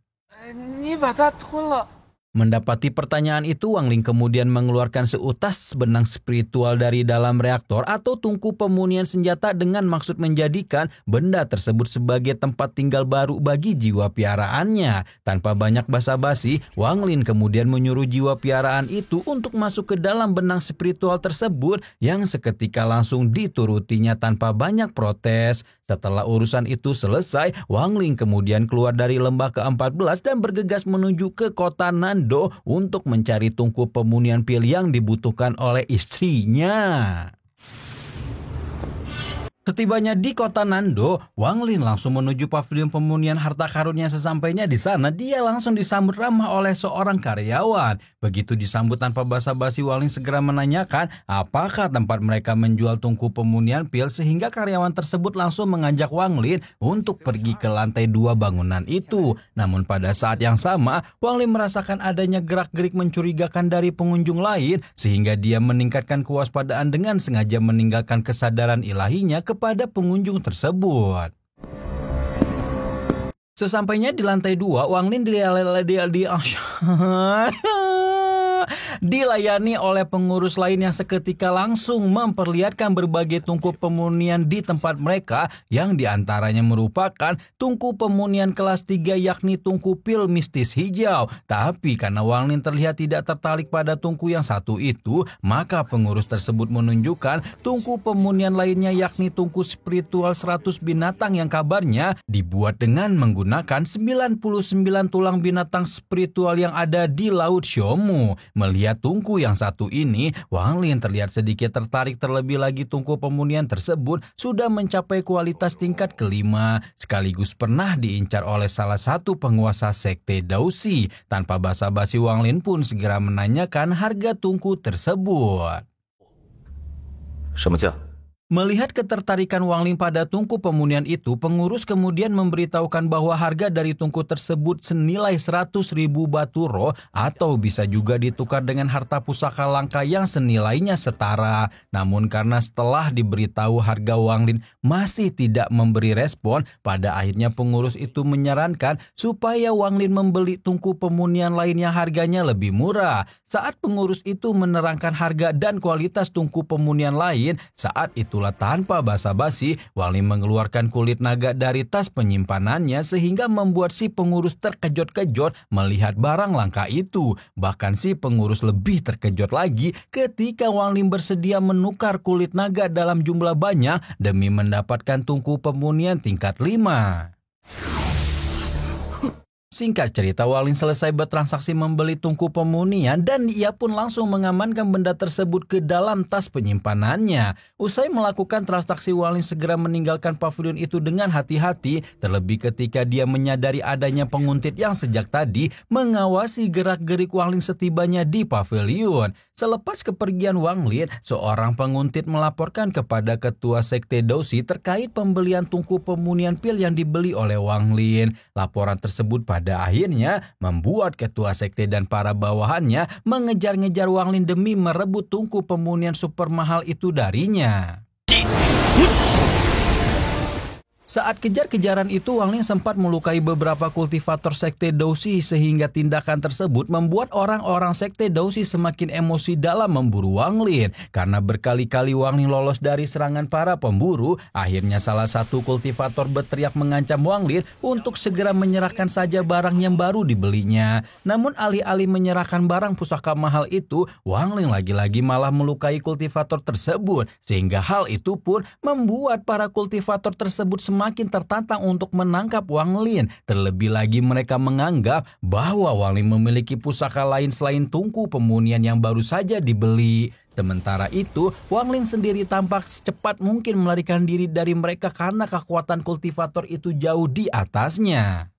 Mendapati pertanyaan itu, Wang Ling kemudian mengeluarkan seutas benang spiritual dari dalam reaktor atau tungku pemunihan senjata dengan maksud menjadikan benda tersebut sebagai tempat tinggal baru bagi jiwa piaraannya. Tanpa banyak basa-basi, Wang Ling kemudian menyuruh jiwa piaraan itu untuk masuk ke dalam benang spiritual tersebut yang seketika langsung diturutinya tanpa banyak protes. Setelah urusan itu selesai, Wang Ling kemudian keluar dari lembah ke-14 dan bergegas menuju ke kota Nando untuk mencari tungku pemunihan pil yang dibutuhkan oleh istrinya. Setibanya di kota Nando, Wang Ling langsung menuju pavilion pemunihan harta karunnya. Sesampainya di sana, dia langsung disambut ramah oleh seorang karyawan. Begitu disambut tanpa basa-basi, Wang Ling segera menanyakan apakah tempat mereka menjual tungku pemunihan pil sehingga karyawan tersebut langsung mengajak Wang Ling untuk pergi ke lantai 2 bangunan itu. Namun pada saat yang sama, Wang Ling merasakan adanya gerak-gerik mencurigakan dari pengunjung lain sehingga dia meningkatkan kewaspadaan dengan sengaja meninggalkan kesadaran ilahinya kepada pengunjung tersebut. Sesampainya di lantai 2, Wang Ling dilayani oleh pengurus lain yang seketika langsung memperlihatkan berbagai tungku pemunihan di tempat mereka yang diantaranya merupakan tungku pemunihan kelas 3 yakni tungku pil mistis hijau. Tapi karena Wang Ling terlihat tidak tertarik pada tungku yang satu itu, maka pengurus tersebut menunjukkan tungku pemunihan lainnya yakni tungku spiritual 100 binatang yang kabarnya dibuat dengan menggunakan 99 tulang binatang spiritual yang ada di Laut Xiaomu. Melihat tungku yang satu ini, Wang Ling terlihat sedikit tertarik, terlebih lagi tungku pemunihan tersebut sudah mencapai kualitas tingkat ke-5, sekaligus pernah diincar oleh salah satu penguasa sekte Daoxi. Tanpa basa-basi, Wang Ling pun segera menanyakan harga tungku tersebut. Melihat ketertarikan Wang Ling pada tungku pemunihan itu, pengurus kemudian memberitahukan bahwa harga dari tungku tersebut senilai 100.000 batu roh atau bisa juga ditukar dengan harta pusaka langka yang senilainya setara. Namun karena setelah diberitahu harga, Wang Ling masih tidak memberi respon, pada akhirnya pengurus itu menyarankan supaya Wang Ling membeli tungku pemunihan lain yang harganya lebih murah. Saat pengurus itu menerangkan harga dan kualitas tungku pemunihan lain, saat itu tanpa basa-basi, Wang Ling mengeluarkan kulit naga dari tas penyimpanannya sehingga membuat si pengurus terkejut-kejut melihat barang langka itu. Bahkan si pengurus lebih terkejut lagi ketika Wang Ling bersedia menukar kulit naga dalam jumlah banyak demi mendapatkan tungku pemunihan tingkat 5. Singkat cerita, Wang Ling selesai bertransaksi membeli tungku pemunihan dan ia pun langsung mengamankan benda tersebut ke dalam tas penyimpanannya. Usai melakukan transaksi, Wang Ling segera meninggalkan pavilion itu dengan hati-hati, terlebih ketika dia menyadari adanya penguntit yang sejak tadi mengawasi gerak-gerik Wang Ling setibanya di pavilion. Selepas kepergian Wang Lin, seorang penguntit melaporkan kepada ketua sekte Douxi terkait pembelian tungku pemunian pil yang dibeli oleh Wang Lin. Laporan tersebut pada akhirnya membuat ketua sekte dan para bawahannya mengejar-ngejar Wang Lin demi merebut tungku pemunian super mahal itu darinya. Saat kejar-kejaran itu, Wang Lin sempat melukai beberapa kultivator sekte Douxi sehingga tindakan tersebut membuat orang-orang sekte Douxi semakin emosi dalam memburu Wang Lin. Karena berkali-kali Wang Lin lolos dari serangan para pemburu, akhirnya salah satu kultivator berteriak mengancam Wang Lin untuk segera menyerahkan saja barang yang baru dibelinya. Namun alih-alih menyerahkan barang pusaka mahal itu, Wang Lin lagi-lagi malah melukai kultivator tersebut. Sehingga hal itu pun membuat para kultivator tersebut semakin tertantang untuk menangkap Wang Lin. Terlebih lagi mereka menganggap bahwa Wang Lin memiliki pusaka lain selain tungku pemunian yang baru saja dibeli. Sementara itu, Wang Lin sendiri tampak secepat mungkin melarikan diri dari mereka karena kekuatan kultivator itu jauh di atasnya.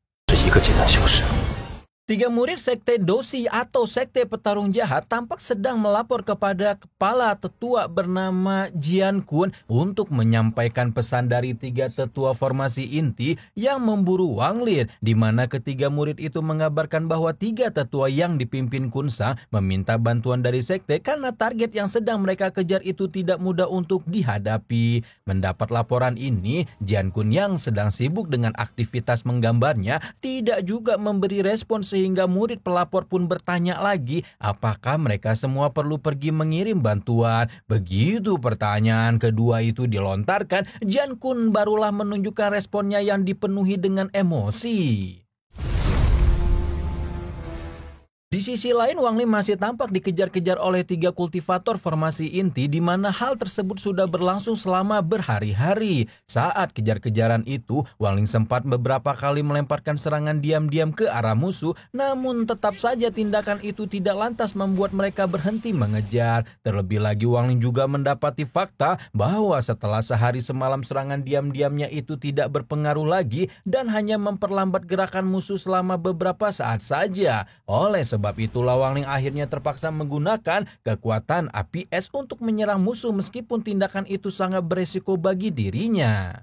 3 murid sekte Douxi atau sekte petarung jahat tampak sedang melapor kepada kepala tetua bernama Jian Kun untuk menyampaikan pesan dari 3 tetua formasi inti yang memburu Wang Lin, di mana ketiga murid itu mengabarkan bahwa 3 tetua yang dipimpin Kun Sang meminta bantuan dari sekte karena target yang sedang mereka kejar itu tidak mudah untuk dihadapi. Mendapat laporan ini, Jian Kun yang sedang sibuk dengan aktivitas menggambarnya tidak juga memberi respon sehingga murid pelapor pun bertanya lagi apakah mereka semua perlu pergi mengirim bantuan. Begitu pertanyaan kedua itu dilontarkan, Jian Kun barulah menunjukkan responnya yang dipenuhi dengan emosi. Di sisi lain, Wang Lin masih tampak dikejar-kejar oleh 3 kultivator formasi inti di mana hal tersebut sudah berlangsung selama berhari-hari. Saat kejar-kejaran itu, Wang Lin sempat beberapa kali melemparkan serangan diam-diam ke arah musuh, namun tetap saja tindakan itu tidak lantas membuat mereka berhenti mengejar. Terlebih lagi, Wang Lin juga mendapati fakta bahwa setelah sehari semalam serangan diam-diamnya itu tidak berpengaruh lagi dan hanya memperlambat gerakan musuh selama beberapa saat saja. Oleh sebab itulah Wang Lin akhirnya terpaksa menggunakan kekuatan api es untuk menyerang musuh meskipun tindakan itu sangat beresiko bagi dirinya.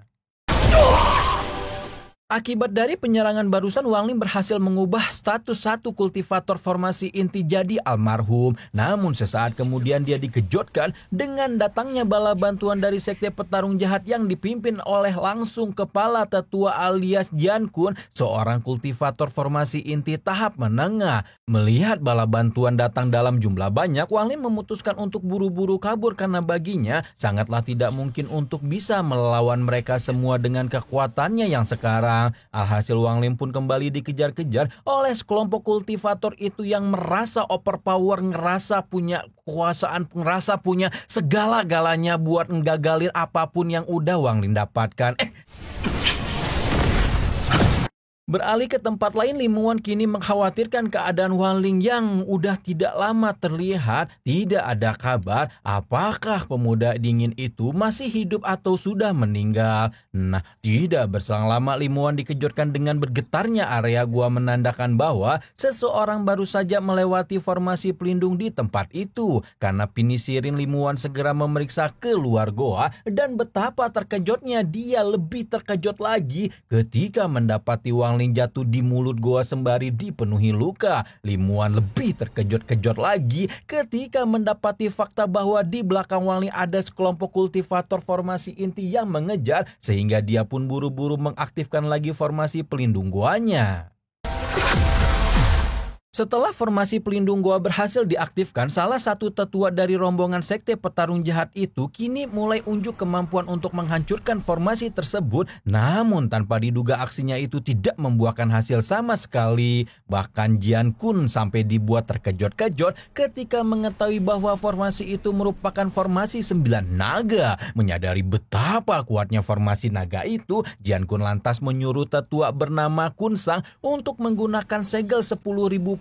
Akibat dari penyerangan barusan, Wang Lin berhasil mengubah status satu kultivator formasi inti jadi almarhum. Namun sesaat kemudian dia dikejutkan dengan datangnya bala bantuan dari sekte petarung jahat yang dipimpin oleh langsung kepala tetua alias Jian Kun, seorang kultivator formasi inti tahap menengah. Melihat bala bantuan datang dalam jumlah banyak, Wang Lin memutuskan untuk buru-buru kabur karena baginya sangatlah tidak mungkin untuk bisa melawan mereka semua dengan kekuatannya yang sekarang. Alhasil Wang Lin pun kembali dikejar-kejar oleh sekelompok kultivator itu yang merasa overpower, ngerasa punya kekuasaan, ngerasa punya segala-galanya buat ngegagalin apapun yang udah Wang Lin dapatkan. Beralih ke tempat lain, Limuan kini mengkhawatirkan keadaan Wang Lin yang udah tidak lama terlihat, tidak ada kabar apakah pemuda dingin itu masih hidup atau sudah meninggal. Nah, tidak berselang lama Limuan dikejutkan dengan bergetarnya area gua menandakan bahwa seseorang baru saja melewati formasi pelindung di tempat itu. Karena Pinisirin, Limuan segera memeriksa keluar goa dan betapa terkejutnya dia lebih terkejut lagi ketika mendapati Wang Lin jatuh di mulut goa sembari dipenuhi luka. Limuan lebih terkejut-kejut lagi ketika mendapati fakta bahwa di belakang Wang Lin ada sekelompok kultivator formasi inti yang mengejar, sehingga dia pun buru-buru mengaktifkan lagi formasi pelindung goanya. Setelah formasi pelindung goa berhasil diaktifkan, salah satu tetua dari rombongan sekte petarung jahat itu kini mulai unjuk kemampuan untuk menghancurkan formasi tersebut. Namun tanpa diduga aksinya itu tidak membuahkan hasil sama sekali. Bahkan Jian Kun sampai dibuat terkejut-kejut ketika mengetahui bahwa formasi itu merupakan formasi 9 naga. Menyadari betapa kuatnya formasi naga itu, Jian Kun lantas menyuruh tetua bernama Kun Sang untuk menggunakan segel 10.000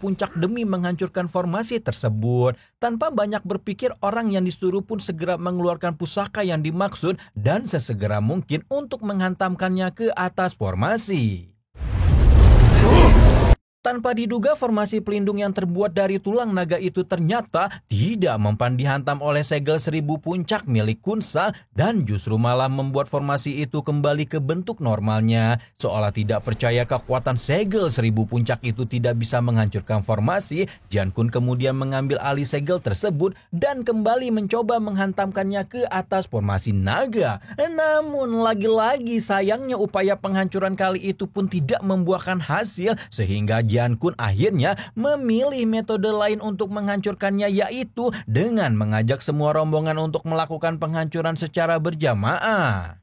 puncak demi menghancurkan formasi tersebut. Tanpa banyak berpikir, orang yang disuruh pun segera mengeluarkan pusaka yang dimaksud dan sesegera mungkin untuk menghantamkannya ke atas formasi. Tanpa diduga, formasi pelindung yang terbuat dari tulang naga itu ternyata tidak mempan dihantam oleh segel 1000 puncak milik Kunsang dan justru malah membuat formasi itu kembali ke bentuk normalnya. Seolah tidak percaya kekuatan segel 1000 puncak itu tidak bisa menghancurkan formasi, Jian Kun kemudian mengambil alih segel tersebut dan kembali mencoba menghantamkannya ke atas formasi naga. Namun lagi-lagi sayangnya upaya penghancuran kali itu pun tidak membuahkan hasil sehingga Jian Kun akhirnya memilih metode lain untuk menghancurkannya, yaitu dengan mengajak semua rombongan untuk melakukan penghancuran secara berjamaah.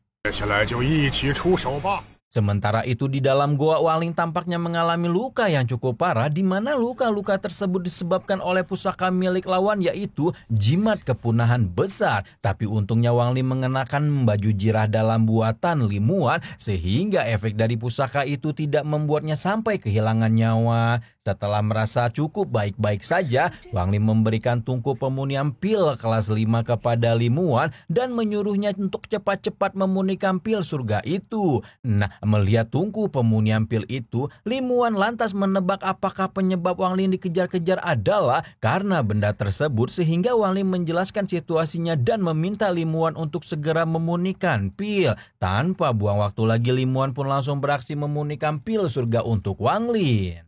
Sementara itu di dalam goa, Wang Ling tampaknya mengalami luka yang cukup parah, di mana luka-luka tersebut disebabkan oleh pusaka milik lawan, yaitu jimat kepunahan besar. Tapi untungnya Wang Ling mengenakan baju jirah dalam buatan limuan sehingga efek dari pusaka itu tidak membuatnya sampai kehilangan nyawa. Setelah merasa cukup baik-baik saja, Wang Ling memberikan tungku pemunihan pil kelas 5 kepada limuan dan menyuruhnya untuk cepat-cepat memunikan pil surga itu. Melihat tungku pemunihan pil itu, limuan lantas menebak apakah penyebab Wang Ling dikejar-kejar adalah karena benda tersebut, sehingga Wang Ling menjelaskan situasinya dan meminta limuan untuk segera memunikan pil. Tanpa buang waktu lagi, limuan pun langsung beraksi memunikan pil surga untuk Wang Ling.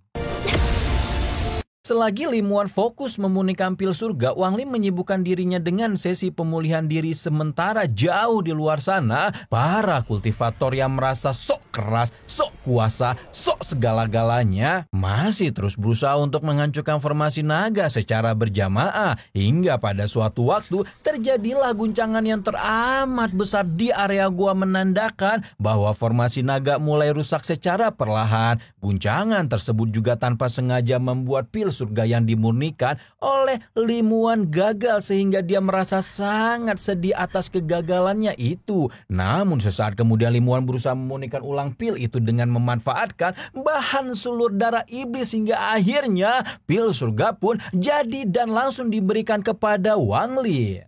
Selagi limuan fokus memunikan pil surga, Wang Ling menyibukkan dirinya dengan sesi pemulihan diri, sementara jauh di luar sana, para kultivator yang merasa sok keras, sok kuasa, sok segala-galanya masih terus berusaha untuk menghancurkan formasi naga secara berjamaah. Hingga pada suatu waktu terjadilah guncangan yang teramat besar di area gua, menandakan bahwa formasi naga mulai rusak secara perlahan. Guncangan tersebut juga tanpa sengaja membuat pil surga yang dimurnikan oleh limuan gagal, sehingga dia merasa sangat sedih atas kegagalannya itu. Namun sesaat kemudian limuan berusaha memurnikan ulang pil itu dengan memanfaatkan bahan sulur darah iblis, hingga akhirnya pil surga pun jadi dan langsung diberikan kepada Wang Ling.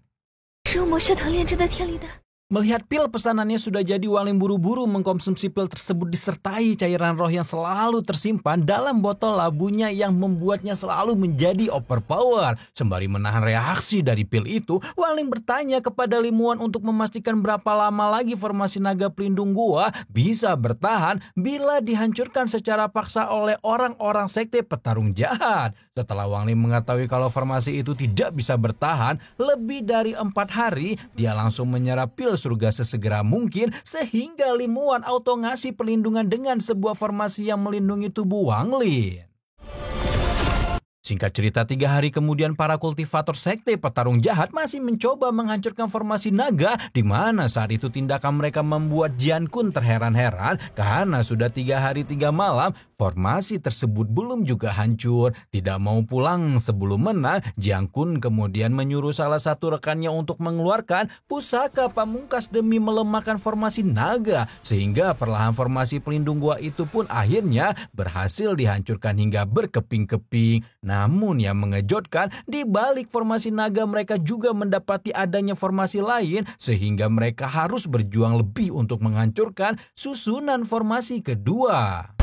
Melihat pil pesanannya sudah jadi, Wang Ling buru-buru mengkonsumsi pil tersebut disertai cairan roh yang selalu tersimpan dalam botol labunya yang membuatnya selalu menjadi overpower. Sembari menahan reaksi dari pil itu, Wang Ling bertanya kepada limuan untuk memastikan berapa lama lagi formasi naga pelindung gua bisa bertahan bila dihancurkan secara paksa oleh orang-orang sekte petarung jahat. Setelah Wang Ling mengetahui kalau formasi itu tidak bisa bertahan lebih dari 4 hari, dia langsung menyerap pil surga sesegera mungkin, sehingga limuan auto ngasih perlindungan dengan sebuah formasi yang melindungi tubuh Wang Ling. Singkat cerita, 3 hari kemudian para kultivator sekte petarung jahat masih mencoba menghancurkan formasi naga, di mana saat itu tindakan mereka membuat Jian Kun terheran-heran karena sudah 3 hari 3 malam formasi tersebut belum juga hancur. Tidak mau pulang sebelum menang, Jian Kun kemudian menyuruh salah satu rekannya untuk mengeluarkan pusaka pamungkas demi melemahkan formasi naga, sehingga perlahan formasi pelindung gua itu pun akhirnya berhasil dihancurkan hingga berkeping-keping. Namun yang mengejutkan, di balik formasi naga mereka juga mendapati adanya formasi lain, sehingga mereka harus berjuang lebih untuk menghancurkan susunan formasi kedua.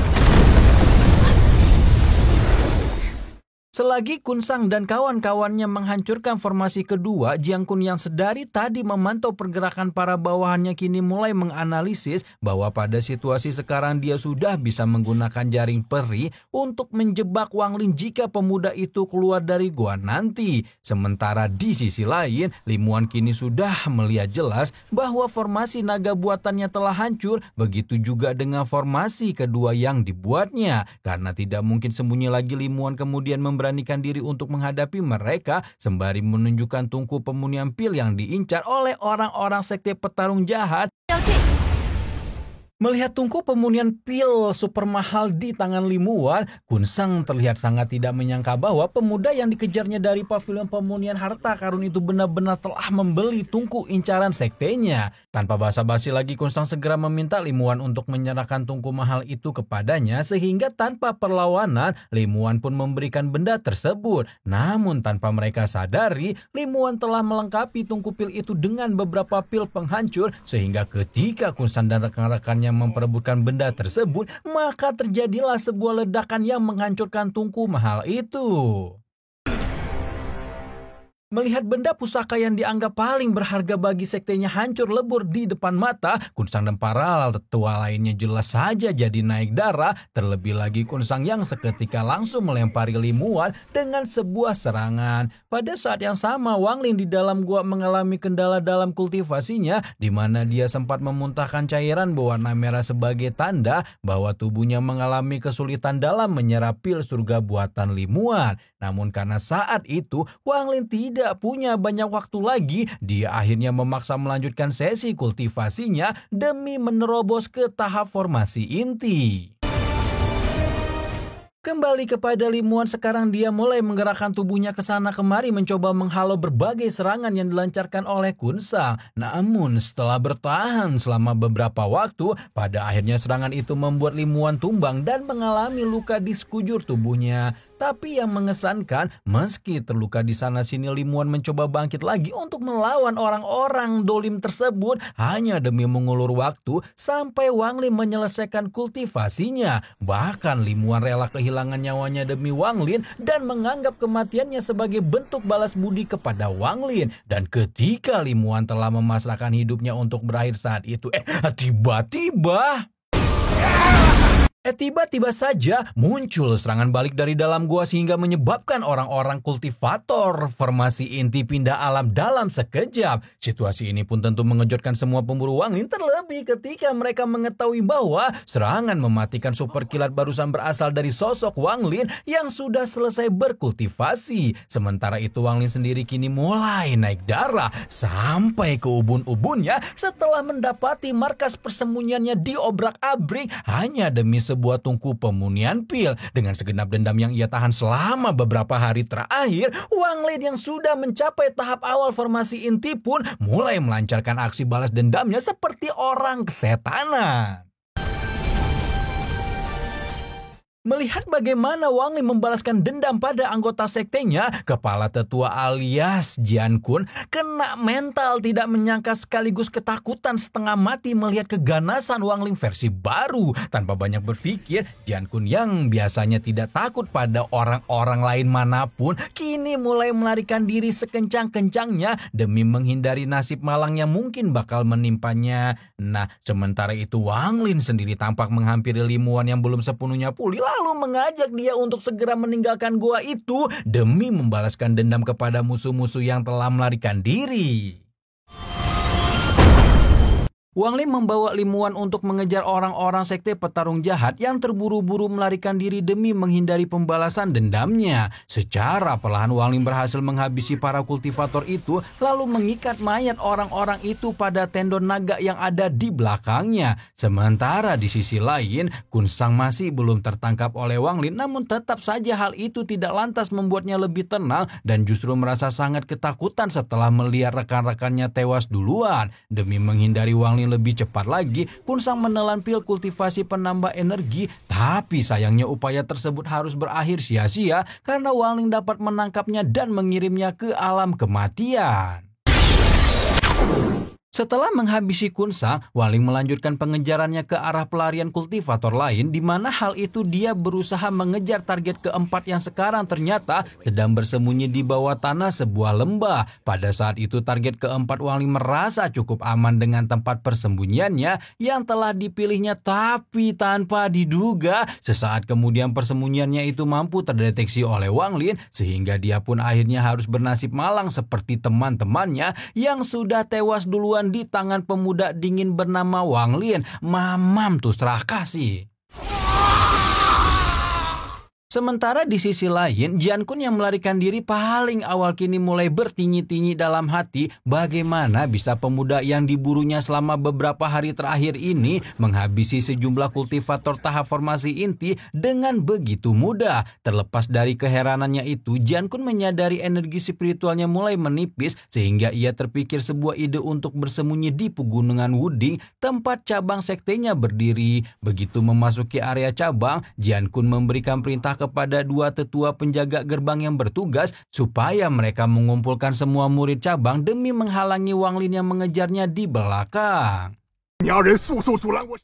Selagi Kunsang dan kawan-kawannya menghancurkan formasi kedua, Jian Kun yang sedari tadi memantau pergerakan para bawahannya kini mulai menganalisis bahwa pada situasi sekarang dia sudah bisa menggunakan jaring peri untuk menjebak Wang Ling jika pemuda itu keluar dari gua nanti. Sementara di sisi lain, limuan kini sudah melihat jelas bahwa formasi naga buatannya telah hancur, begitu juga dengan formasi kedua yang dibuatnya. Karena tidak mungkin sembunyi lagi, limuan kemudian memberanikan diri untuk menghadapi mereka sembari menunjukkan tungku pemunihan pil yang diincar oleh orang-orang sekte petarung jahat. Melihat tungku pemunihan pil super mahal di tangan limuan, Kunsang terlihat sangat tidak menyangka bahwa pemuda yang dikejarnya dari pavilion pemunihan harta karun itu benar-benar telah membeli tungku incaran sektenya. Tanpa basa-basi lagi, Kunsang segera meminta limuan untuk menyerahkan tungku mahal itu kepadanya, sehingga tanpa perlawanan limuan pun memberikan benda tersebut. Namun tanpa mereka sadari, limuan telah melengkapi tungku pil itu dengan beberapa pil penghancur, sehingga ketika Kunsang dan rekan-rekannya yang memperebutkan benda tersebut, maka terjadilah sebuah ledakan yang menghancurkan tungku mahal itu. Melihat benda pusaka yang dianggap paling berharga bagi sektenya hancur lebur di depan mata, Kunsang dan para tetua lainnya jelas saja jadi naik darah. Terlebih lagi Kunsang yang seketika langsung melempari Li Muan dengan sebuah serangan. Pada saat yang sama, Wang Lin di dalam gua mengalami kendala dalam kultivasinya, di mana dia sempat memuntahkan cairan berwarna merah sebagai tanda bahwa tubuhnya mengalami kesulitan dalam menyerap pil surga buatan Li Muan. Namun karena saat itu Wang Lin tidak punya banyak waktu lagi, dia akhirnya memaksa melanjutkan sesi kultivasinya demi menerobos ke tahap formasi inti. Kembali kepada Li Muan, sekarang dia mulai menggerakkan tubuhnya ke sana kemari mencoba menghalau berbagai serangan yang dilancarkan oleh Kunsang. Namun setelah bertahan selama beberapa waktu, pada akhirnya serangan itu membuat Li Muan tumbang dan mengalami luka di sekujur tubuhnya. Tapi yang mengesankan, meski terluka di sana-sini, Li Muan mencoba bangkit lagi untuk melawan orang-orang dolim tersebut hanya demi mengulur waktu sampai Wang Lin menyelesaikan kultivasinya. Bahkan Li Muan rela kehilangan nyawanya demi Wang Lin dan menganggap kematiannya sebagai bentuk balas budi kepada Wang Lin. Dan ketika Li Muan telah memasrahkan hidupnya untuk berakhir saat itu, tiba-tiba saja muncul serangan balik dari dalam gua sehingga menyebabkan orang-orang kultivator formasi inti pindah alam dalam sekejap. Situasi ini pun tentu mengejutkan semua pemburu Wang Lin, terlebih ketika mereka mengetahui bahwa serangan mematikan super kilat barusan berasal dari sosok Wang Lin yang sudah selesai berkultivasi. Sementara itu Wang Lin sendiri kini mulai naik darah sampai ke ubun-ubunnya setelah mendapati markas persembunyiannya diobrak-abrik hanya demi sebuah tungku pemunian pil. Dengan segenap dendam yang ia tahan selama beberapa hari terakhir, Wang Lin yang sudah mencapai tahap awal formasi inti pun mulai melancarkan aksi balas dendamnya seperti orang kesetanan. Melihat bagaimana Wang Lin membalaskan dendam pada anggota sektenya, kepala tetua alias Jian Kun kena mental, tidak menyangka sekaligus ketakutan setengah mati melihat keganasan Wang Lin versi baru. Tanpa banyak berpikir, Jian Kun yang biasanya tidak takut pada orang-orang lain manapun, kini mulai melarikan diri sekencang-kencangnya demi menghindari nasib malang yang mungkin bakal menimpanya. Nah, sementara itu Wang Lin sendiri tampak menghampiri Li Muan yang belum sepenuhnya pulih, lalu mengajak dia untuk segera meninggalkan gua itu demi membalaskan dendam kepada musuh-musuh yang telah melarikan diri. Wang Lin membawa Li Muan untuk mengejar orang-orang sekte petarung jahat yang terburu-buru melarikan diri demi menghindari pembalasan dendamnya. Secara perlahan Wang Lin berhasil menghabisi para kultivator itu, lalu mengikat mayat orang-orang itu pada tendon naga yang ada di belakangnya. Sementara di sisi lain, Kunsang masih belum tertangkap oleh Wang Lin, namun tetap saja hal itu tidak lantas membuatnya lebih tenang dan justru merasa sangat ketakutan setelah melihat rekan-rekannya tewas duluan. Demi menghindari Wang Lin lebih cepat lagi, Kunsang menelan pil kultivasi penambah energi, tapi sayangnya upaya tersebut harus berakhir sia-sia karena Wang Lin dapat menangkapnya dan mengirimnya ke alam kematian. Setelah menghabisi Kunsang, Wang Lin melanjutkan pengejarannya ke arah pelarian kultivator lain, di mana hal itu dia berusaha mengejar target keempat yang sekarang ternyata sedang bersembunyi di bawah tanah sebuah lembah. Pada saat itu target keempat Wang Lin merasa cukup aman dengan tempat persembunyiannya yang telah dipilihnya, tapi tanpa diduga sesaat kemudian persembunyiannya itu mampu terdeteksi oleh Wang Lin sehingga dia pun akhirnya harus bernasib malang seperti teman-temannya yang sudah tewas duluan di tangan pemuda dingin bernama Wang Lin. Mamam tuh serakah sih. Sementara di sisi lain, Jian Kun yang melarikan diri paling awal kini mulai bertinyi-tinyi dalam hati bagaimana bisa pemuda yang diburunya selama beberapa hari terakhir ini menghabisi sejumlah kultivator tahap formasi inti dengan begitu mudah. Terlepas dari keheranannya itu, Jian Kun menyadari energi spiritualnya mulai menipis sehingga ia terpikir sebuah ide untuk bersembunyi di pegunungan Wuding, tempat cabang sektenya berdiri. Begitu memasuki area cabang, Jian Kun memberikan perintah kepada dua tetua penjaga gerbang yang bertugas supaya mereka mengumpulkan semua murid cabang demi menghalangi Wang Lin yang mengejarnya di belakang.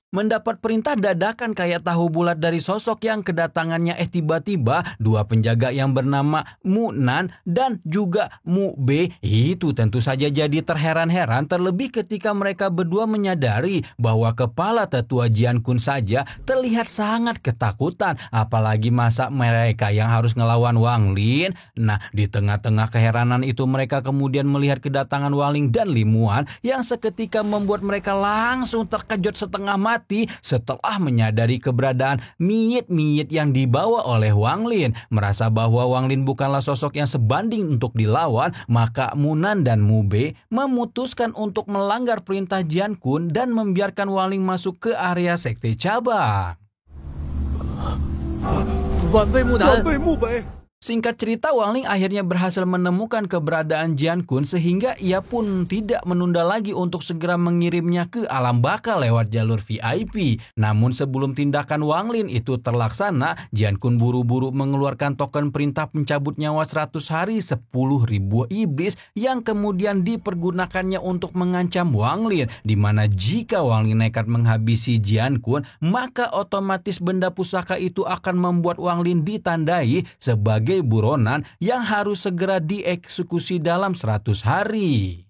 Mendapat perintah dadakan kayak tahu bulat dari sosok yang kedatangannya tiba-tiba, dua penjaga yang bernama Mu Nan dan juga Mu Be itu tentu saja jadi terheran-heran, terlebih ketika mereka berdua menyadari bahwa kepala tetua Jian Kun saja terlihat sangat ketakutan, apalagi masa mereka yang harus ngelawan Wang Lin. Nah, di tengah-tengah keheranan itu mereka kemudian melihat kedatangan Wang Lin dan Limuan yang seketika membuat mereka langsung terkejut setengah mati setelah menyadari keberadaan miyit-miyit yang dibawa oleh Wang Lin. Merasa bahwa Wang Lin bukanlah sosok yang sebanding untuk dilawan, maka Mu Nan dan Mu Be memutuskan untuk melanggar perintah Jian Kun dan membiarkan Wang Lin masuk ke area sekte cabang. Singkat cerita, Wang Ling akhirnya berhasil menemukan keberadaan Jian Kun sehingga ia pun tidak menunda lagi untuk segera mengirimnya ke alam baka lewat jalur VIP. Namun sebelum tindakan Wang Lin itu terlaksana, Jian Kun buru-buru mengeluarkan token perintah pencabut nyawa 100 hari 10.000 iblis yang kemudian dipergunakannya untuk mengancam Wang Lin, di mana jika Wang Lin nekat menghabisi Jian Kun, maka otomatis benda pusaka itu akan membuat Wang Lin ditandai sebagai buronan yang harus segera dieksekusi dalam 100 hari.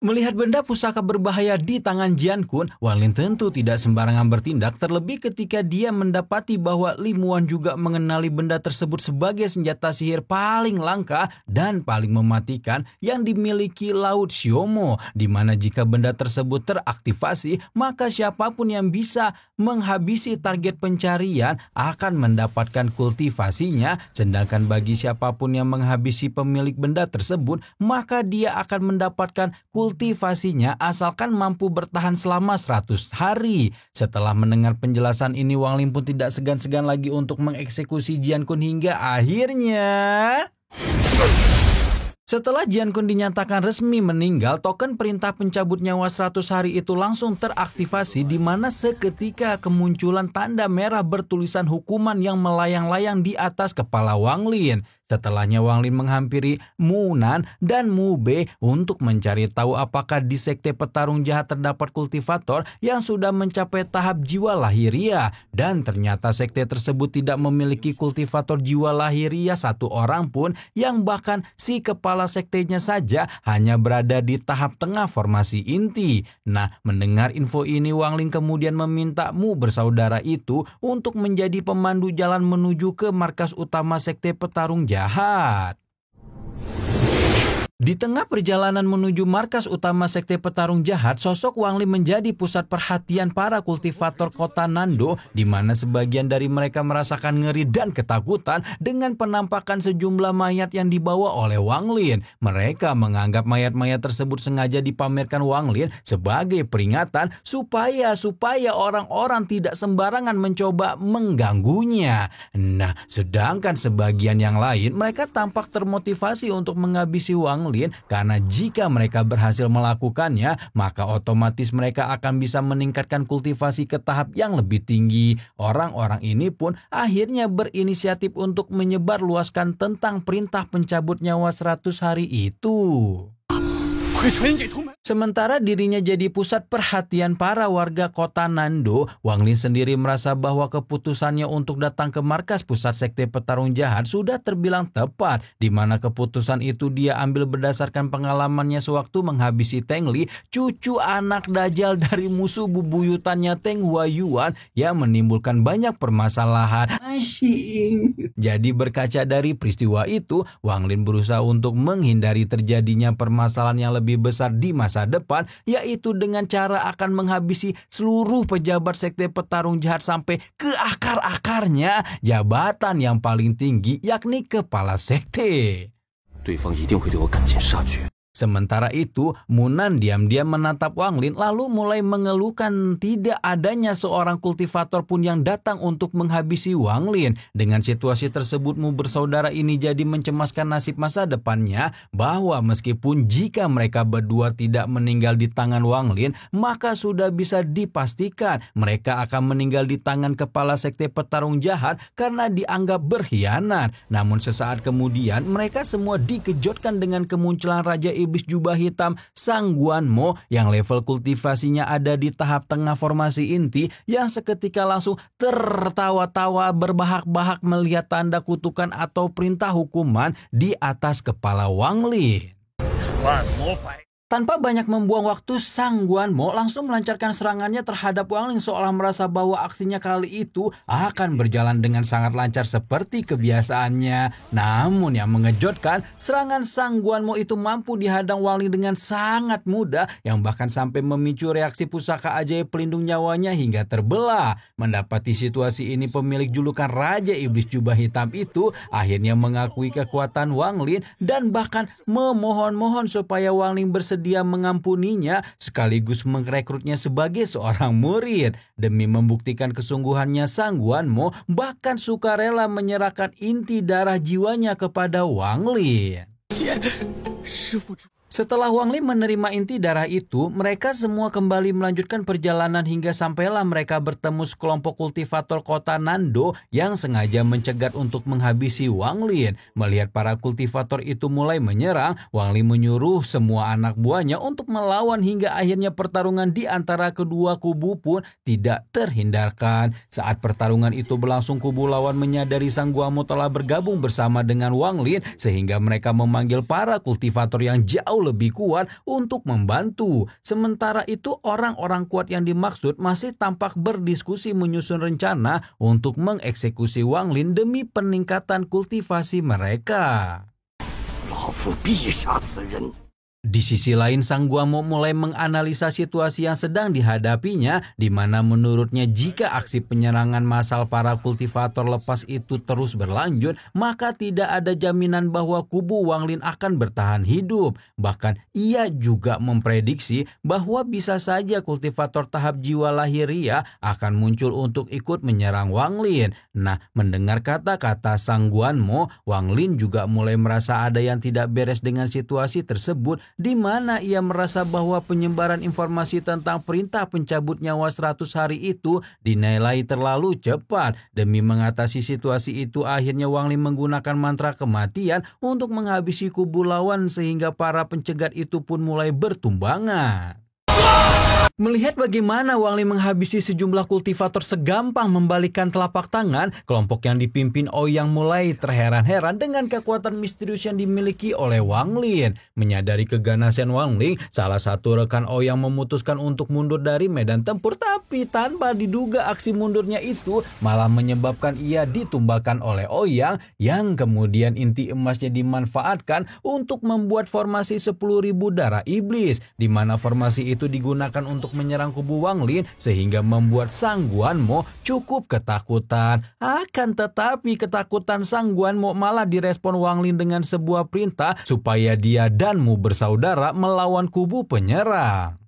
Melihat benda pusaka berbahaya di tangan Jian Kun, Wang Lin tentu tidak sembarangan bertindak, terlebih ketika dia mendapati bahwa Limuan juga mengenali benda tersebut sebagai senjata sihir paling langka dan paling mematikan yang dimiliki Laut Xiaomo, di mana jika benda tersebut teraktivasi, maka siapapun yang bisa menghabisi target pencarian akan mendapatkan kultivasinya, sedangkan bagi siapapun yang menghabisi pemilik benda tersebut, maka dia akan mendapatkan kultivasinya asalkan mampu bertahan selama 100 hari. Setelah mendengar penjelasan ini, Wang Lin pun tidak segan-segan lagi untuk mengeksekusi Jian Kun hingga akhirnya... Setelah Jian Kun dinyatakan resmi meninggal, token perintah pencabut nyawa 100 hari itu langsung teraktivasi, di mana seketika kemunculan tanda merah bertulisan hukuman yang melayang-layang di atas kepala Wang Lin. Setelahnya Wang Lin menghampiri Mu Nan dan Mu Be untuk mencari tahu apakah di sekte petarung jahat terdapat kultivator yang sudah mencapai tahap jiwa lahiria. Dan ternyata sekte tersebut tidak memiliki kultivator jiwa lahiria satu orang pun, yang bahkan si kepala sektenya saja hanya berada di tahap tengah formasi inti. Nah, mendengar info ini, Wang Lin kemudian meminta Mu bersaudara itu untuk menjadi pemandu jalan menuju ke markas utama sekte petarung jahat. Di tengah perjalanan menuju markas utama sekte petarung jahat, sosok Wang Lin menjadi pusat perhatian para kultivator kota Nando, di mana sebagian dari mereka merasakan ngeri dan ketakutan dengan penampakan sejumlah mayat yang dibawa oleh Wang Lin. Mereka menganggap mayat-mayat tersebut sengaja dipamerkan Wang Lin sebagai peringatan supaya orang-orang tidak sembarangan mencoba mengganggunya. Nah, sedangkan sebagian yang lain, mereka tampak termotivasi untuk menghabisi Wang Lin, karena jika mereka berhasil melakukannya, maka otomatis mereka akan bisa meningkatkan kultivasi ke tahap yang lebih tinggi. Orang-orang ini pun akhirnya berinisiatif untuk menyebarluaskan tentang perintah pencabut nyawa 100 hari itu. Sementara dirinya jadi pusat perhatian para warga kota Nando, Wang Lin sendiri merasa bahwa keputusannya untuk datang ke markas pusat sekte petarung jahat sudah terbilang tepat, di mana keputusan itu dia ambil berdasarkan pengalamannya sewaktu menghabisi Teng Li, cucu anak dajjal dari musuh bebuyutannya Teng Huayuan yang menimbulkan banyak permasalahan. Jadi berkaca dari peristiwa itu, Wang Lin berusaha untuk menghindari terjadinya permasalahan yang lebih besar di masa depan, yaitu dengan cara akan menghabisi seluruh pejabat sekte petarung jahat sampai ke akar-akarnya, jabatan yang paling tinggi yakni kepala sekte. Sementara itu, Mu Nan diam-diam menatap Wang Lin lalu mulai mengeluhkan tidak adanya seorang kultivator pun yang datang untuk menghabisi Wang Lin. Dengan situasi tersebut, Mu bersaudara ini jadi mencemaskan nasib masa depannya, bahwa meskipun jika mereka berdua tidak meninggal di tangan Wang Lin, maka sudah bisa dipastikan mereka akan meninggal di tangan kepala sekte petarung jahat karena dianggap berkhianat. Namun sesaat kemudian mereka semua dikejutkan dengan kemunculan Raja Iblis iblis jubah hitam Sang Guanmo yang level kultivasinya ada di tahap tengah formasi inti yang seketika langsung tertawa-tawa berbahak-bahak melihat tanda kutukan atau perintah hukuman di atas kepala Wang Lin. Tanpa banyak membuang waktu, Sang Guanmo langsung melancarkan serangannya terhadap Wang Lin seolah merasa bahwa aksinya kali itu akan berjalan dengan sangat lancar seperti kebiasaannya. Namun yang mengejutkan, serangan Sang Guanmo itu mampu dihadang Wang Lin dengan sangat mudah yang bahkan sampai memicu reaksi pusaka ajaib pelindung nyawanya hingga terbelah. Mendapati situasi ini, pemilik julukan Raja Iblis Jubah Hitam itu akhirnya mengakui kekuatan Wang Lin dan bahkan memohon-mohon supaya Wang Lin bersedia mengampuninya sekaligus merekrutnya sebagai seorang murid. Demi membuktikan kesungguhannya, Sang Guanmo bahkan sukarela menyerahkan inti darah jiwanya kepada Wang Lin. Setelah Wang Lin menerima inti darah itu, mereka semua kembali melanjutkan perjalanan hingga sampailah mereka bertemu sekelompok kultivator kota Nando yang sengaja mencegat untuk menghabisi Wang Lin. Melihat para kultivator itu mulai menyerang, Wang Lin menyuruh semua anak buahnya untuk melawan hingga akhirnya pertarungan di antara kedua kubu pun tidak terhindarkan. Saat pertarungan itu berlangsung, kubu lawan menyadari Sang Guanmo telah bergabung bersama dengan Wang Lin sehingga mereka memanggil para kultivator yang jauh lebih kuat untuk membantu. Sementara itu orang-orang kuat yang dimaksud masih tampak berdiskusi menyusun rencana untuk mengeksekusi Wang Lin demi peningkatan kultivasi mereka. Di sisi lain, Sang Guanmo mulai menganalisa situasi yang sedang dihadapinya, di mana menurutnya jika aksi penyerangan massal para kultivator lepas itu terus berlanjut, maka tidak ada jaminan bahwa kubu Wang Lin akan bertahan hidup. Bahkan ia juga memprediksi bahwa bisa saja kultivator tahap jiwa lahiria akan muncul untuk ikut menyerang Wang Lin. Nah, mendengar kata-kata Sang Guanmo, Wang Lin juga mulai merasa ada yang tidak beres dengan situasi tersebut, di mana ia merasa bahwa penyebaran informasi tentang perintah pencabut nyawa 100 hari itu dinilai terlalu cepat. Demi mengatasi situasi itu, akhirnya Wang Lin menggunakan mantra kematian untuk menghabisi kubu lawan sehingga para pencegat itu pun mulai bertumbangan. Melihat bagaimana Wang Lin menghabisi sejumlah kultivator segampang membalikkan telapak tangan, kelompok yang dipimpin Ouyang mulai terheran-heran dengan kekuatan misterius yang dimiliki oleh Wang Lin. Menyadari keganasan Wang Lin, salah satu rekan Ouyang memutuskan untuk mundur dari medan tempur, tapi tanpa diduga aksi mundurnya itu malah menyebabkan ia ditumbalkan oleh Ouyang yang kemudian inti emasnya dimanfaatkan untuk membuat formasi 10.000 darah iblis, di mana formasi itu digunakan untuk menyerang kubu Wang Lin sehingga membuat Sang Guanmo cukup ketakutan. Akan tetapi ketakutan Sang Guanmo malah direspon Wang Lin dengan sebuah perintah supaya dia dan Mu bersaudara melawan kubu penyerang.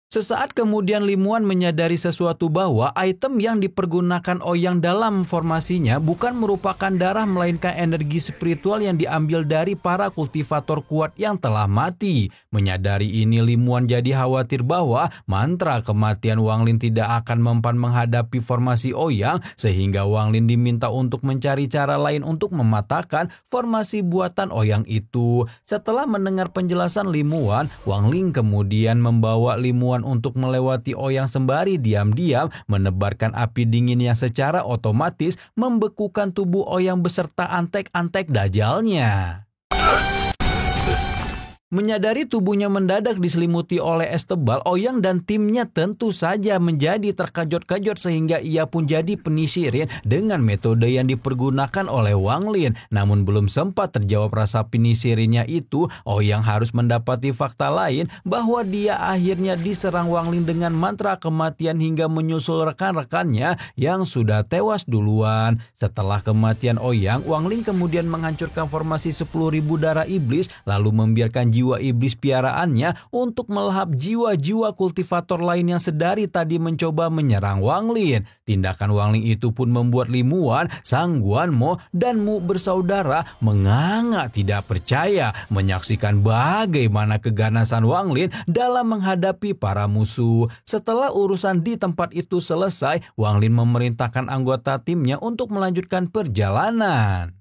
Sesaat kemudian Limuan menyadari sesuatu bahwa item yang dipergunakan Ouyang dalam formasinya bukan merupakan darah melainkan energi spiritual yang diambil dari para kultivator kuat yang telah mati. Menyadari ini, Limuan jadi khawatir bahwa mantra kematian Wang Lin tidak akan mempan menghadapi formasi Ouyang, sehingga Wang Lin diminta untuk mencari cara lain untuk mematahkan formasi buatan Ouyang itu. Setelah mendengar penjelasan Limuan, Wang Lin kemudian membawa Limuan untuk melewati Ouyang sembari diam-diam menebarkan api dingin yang secara otomatis membekukan tubuh Ouyang beserta antek-antek dajalnya. Menyadari tubuhnya mendadak diselimuti oleh es tebal, Ouyang dan timnya tentu saja menjadi terkejut-kejut sehingga ia pun jadi penyisirin dengan metode yang dipergunakan oleh Wang Lin. Namun belum sempat terjawab rasa penyisirinnya itu, Ouyang harus mendapati fakta lain bahwa dia akhirnya diserang Wang Lin dengan mantra kematian hingga menyusul rekan-rekannya yang sudah tewas duluan. Setelah kematian Ouyang, Wang Lin kemudian menghancurkan formasi 10.000 darah iblis lalu membiarkan jiwa iblis piaraannya untuk melahap jiwa-jiwa kultivator lain yang sedari tadi mencoba menyerang Wang Lin. Tindakan Wang Lin itu pun membuat Limuan, Sang Guanmo, dan Mu bersaudara menganga tidak percaya menyaksikan bagaimana keganasan Wang Lin dalam menghadapi para musuh. Setelah urusan di tempat itu selesai, Wang Lin memerintahkan anggota timnya untuk melanjutkan perjalanan.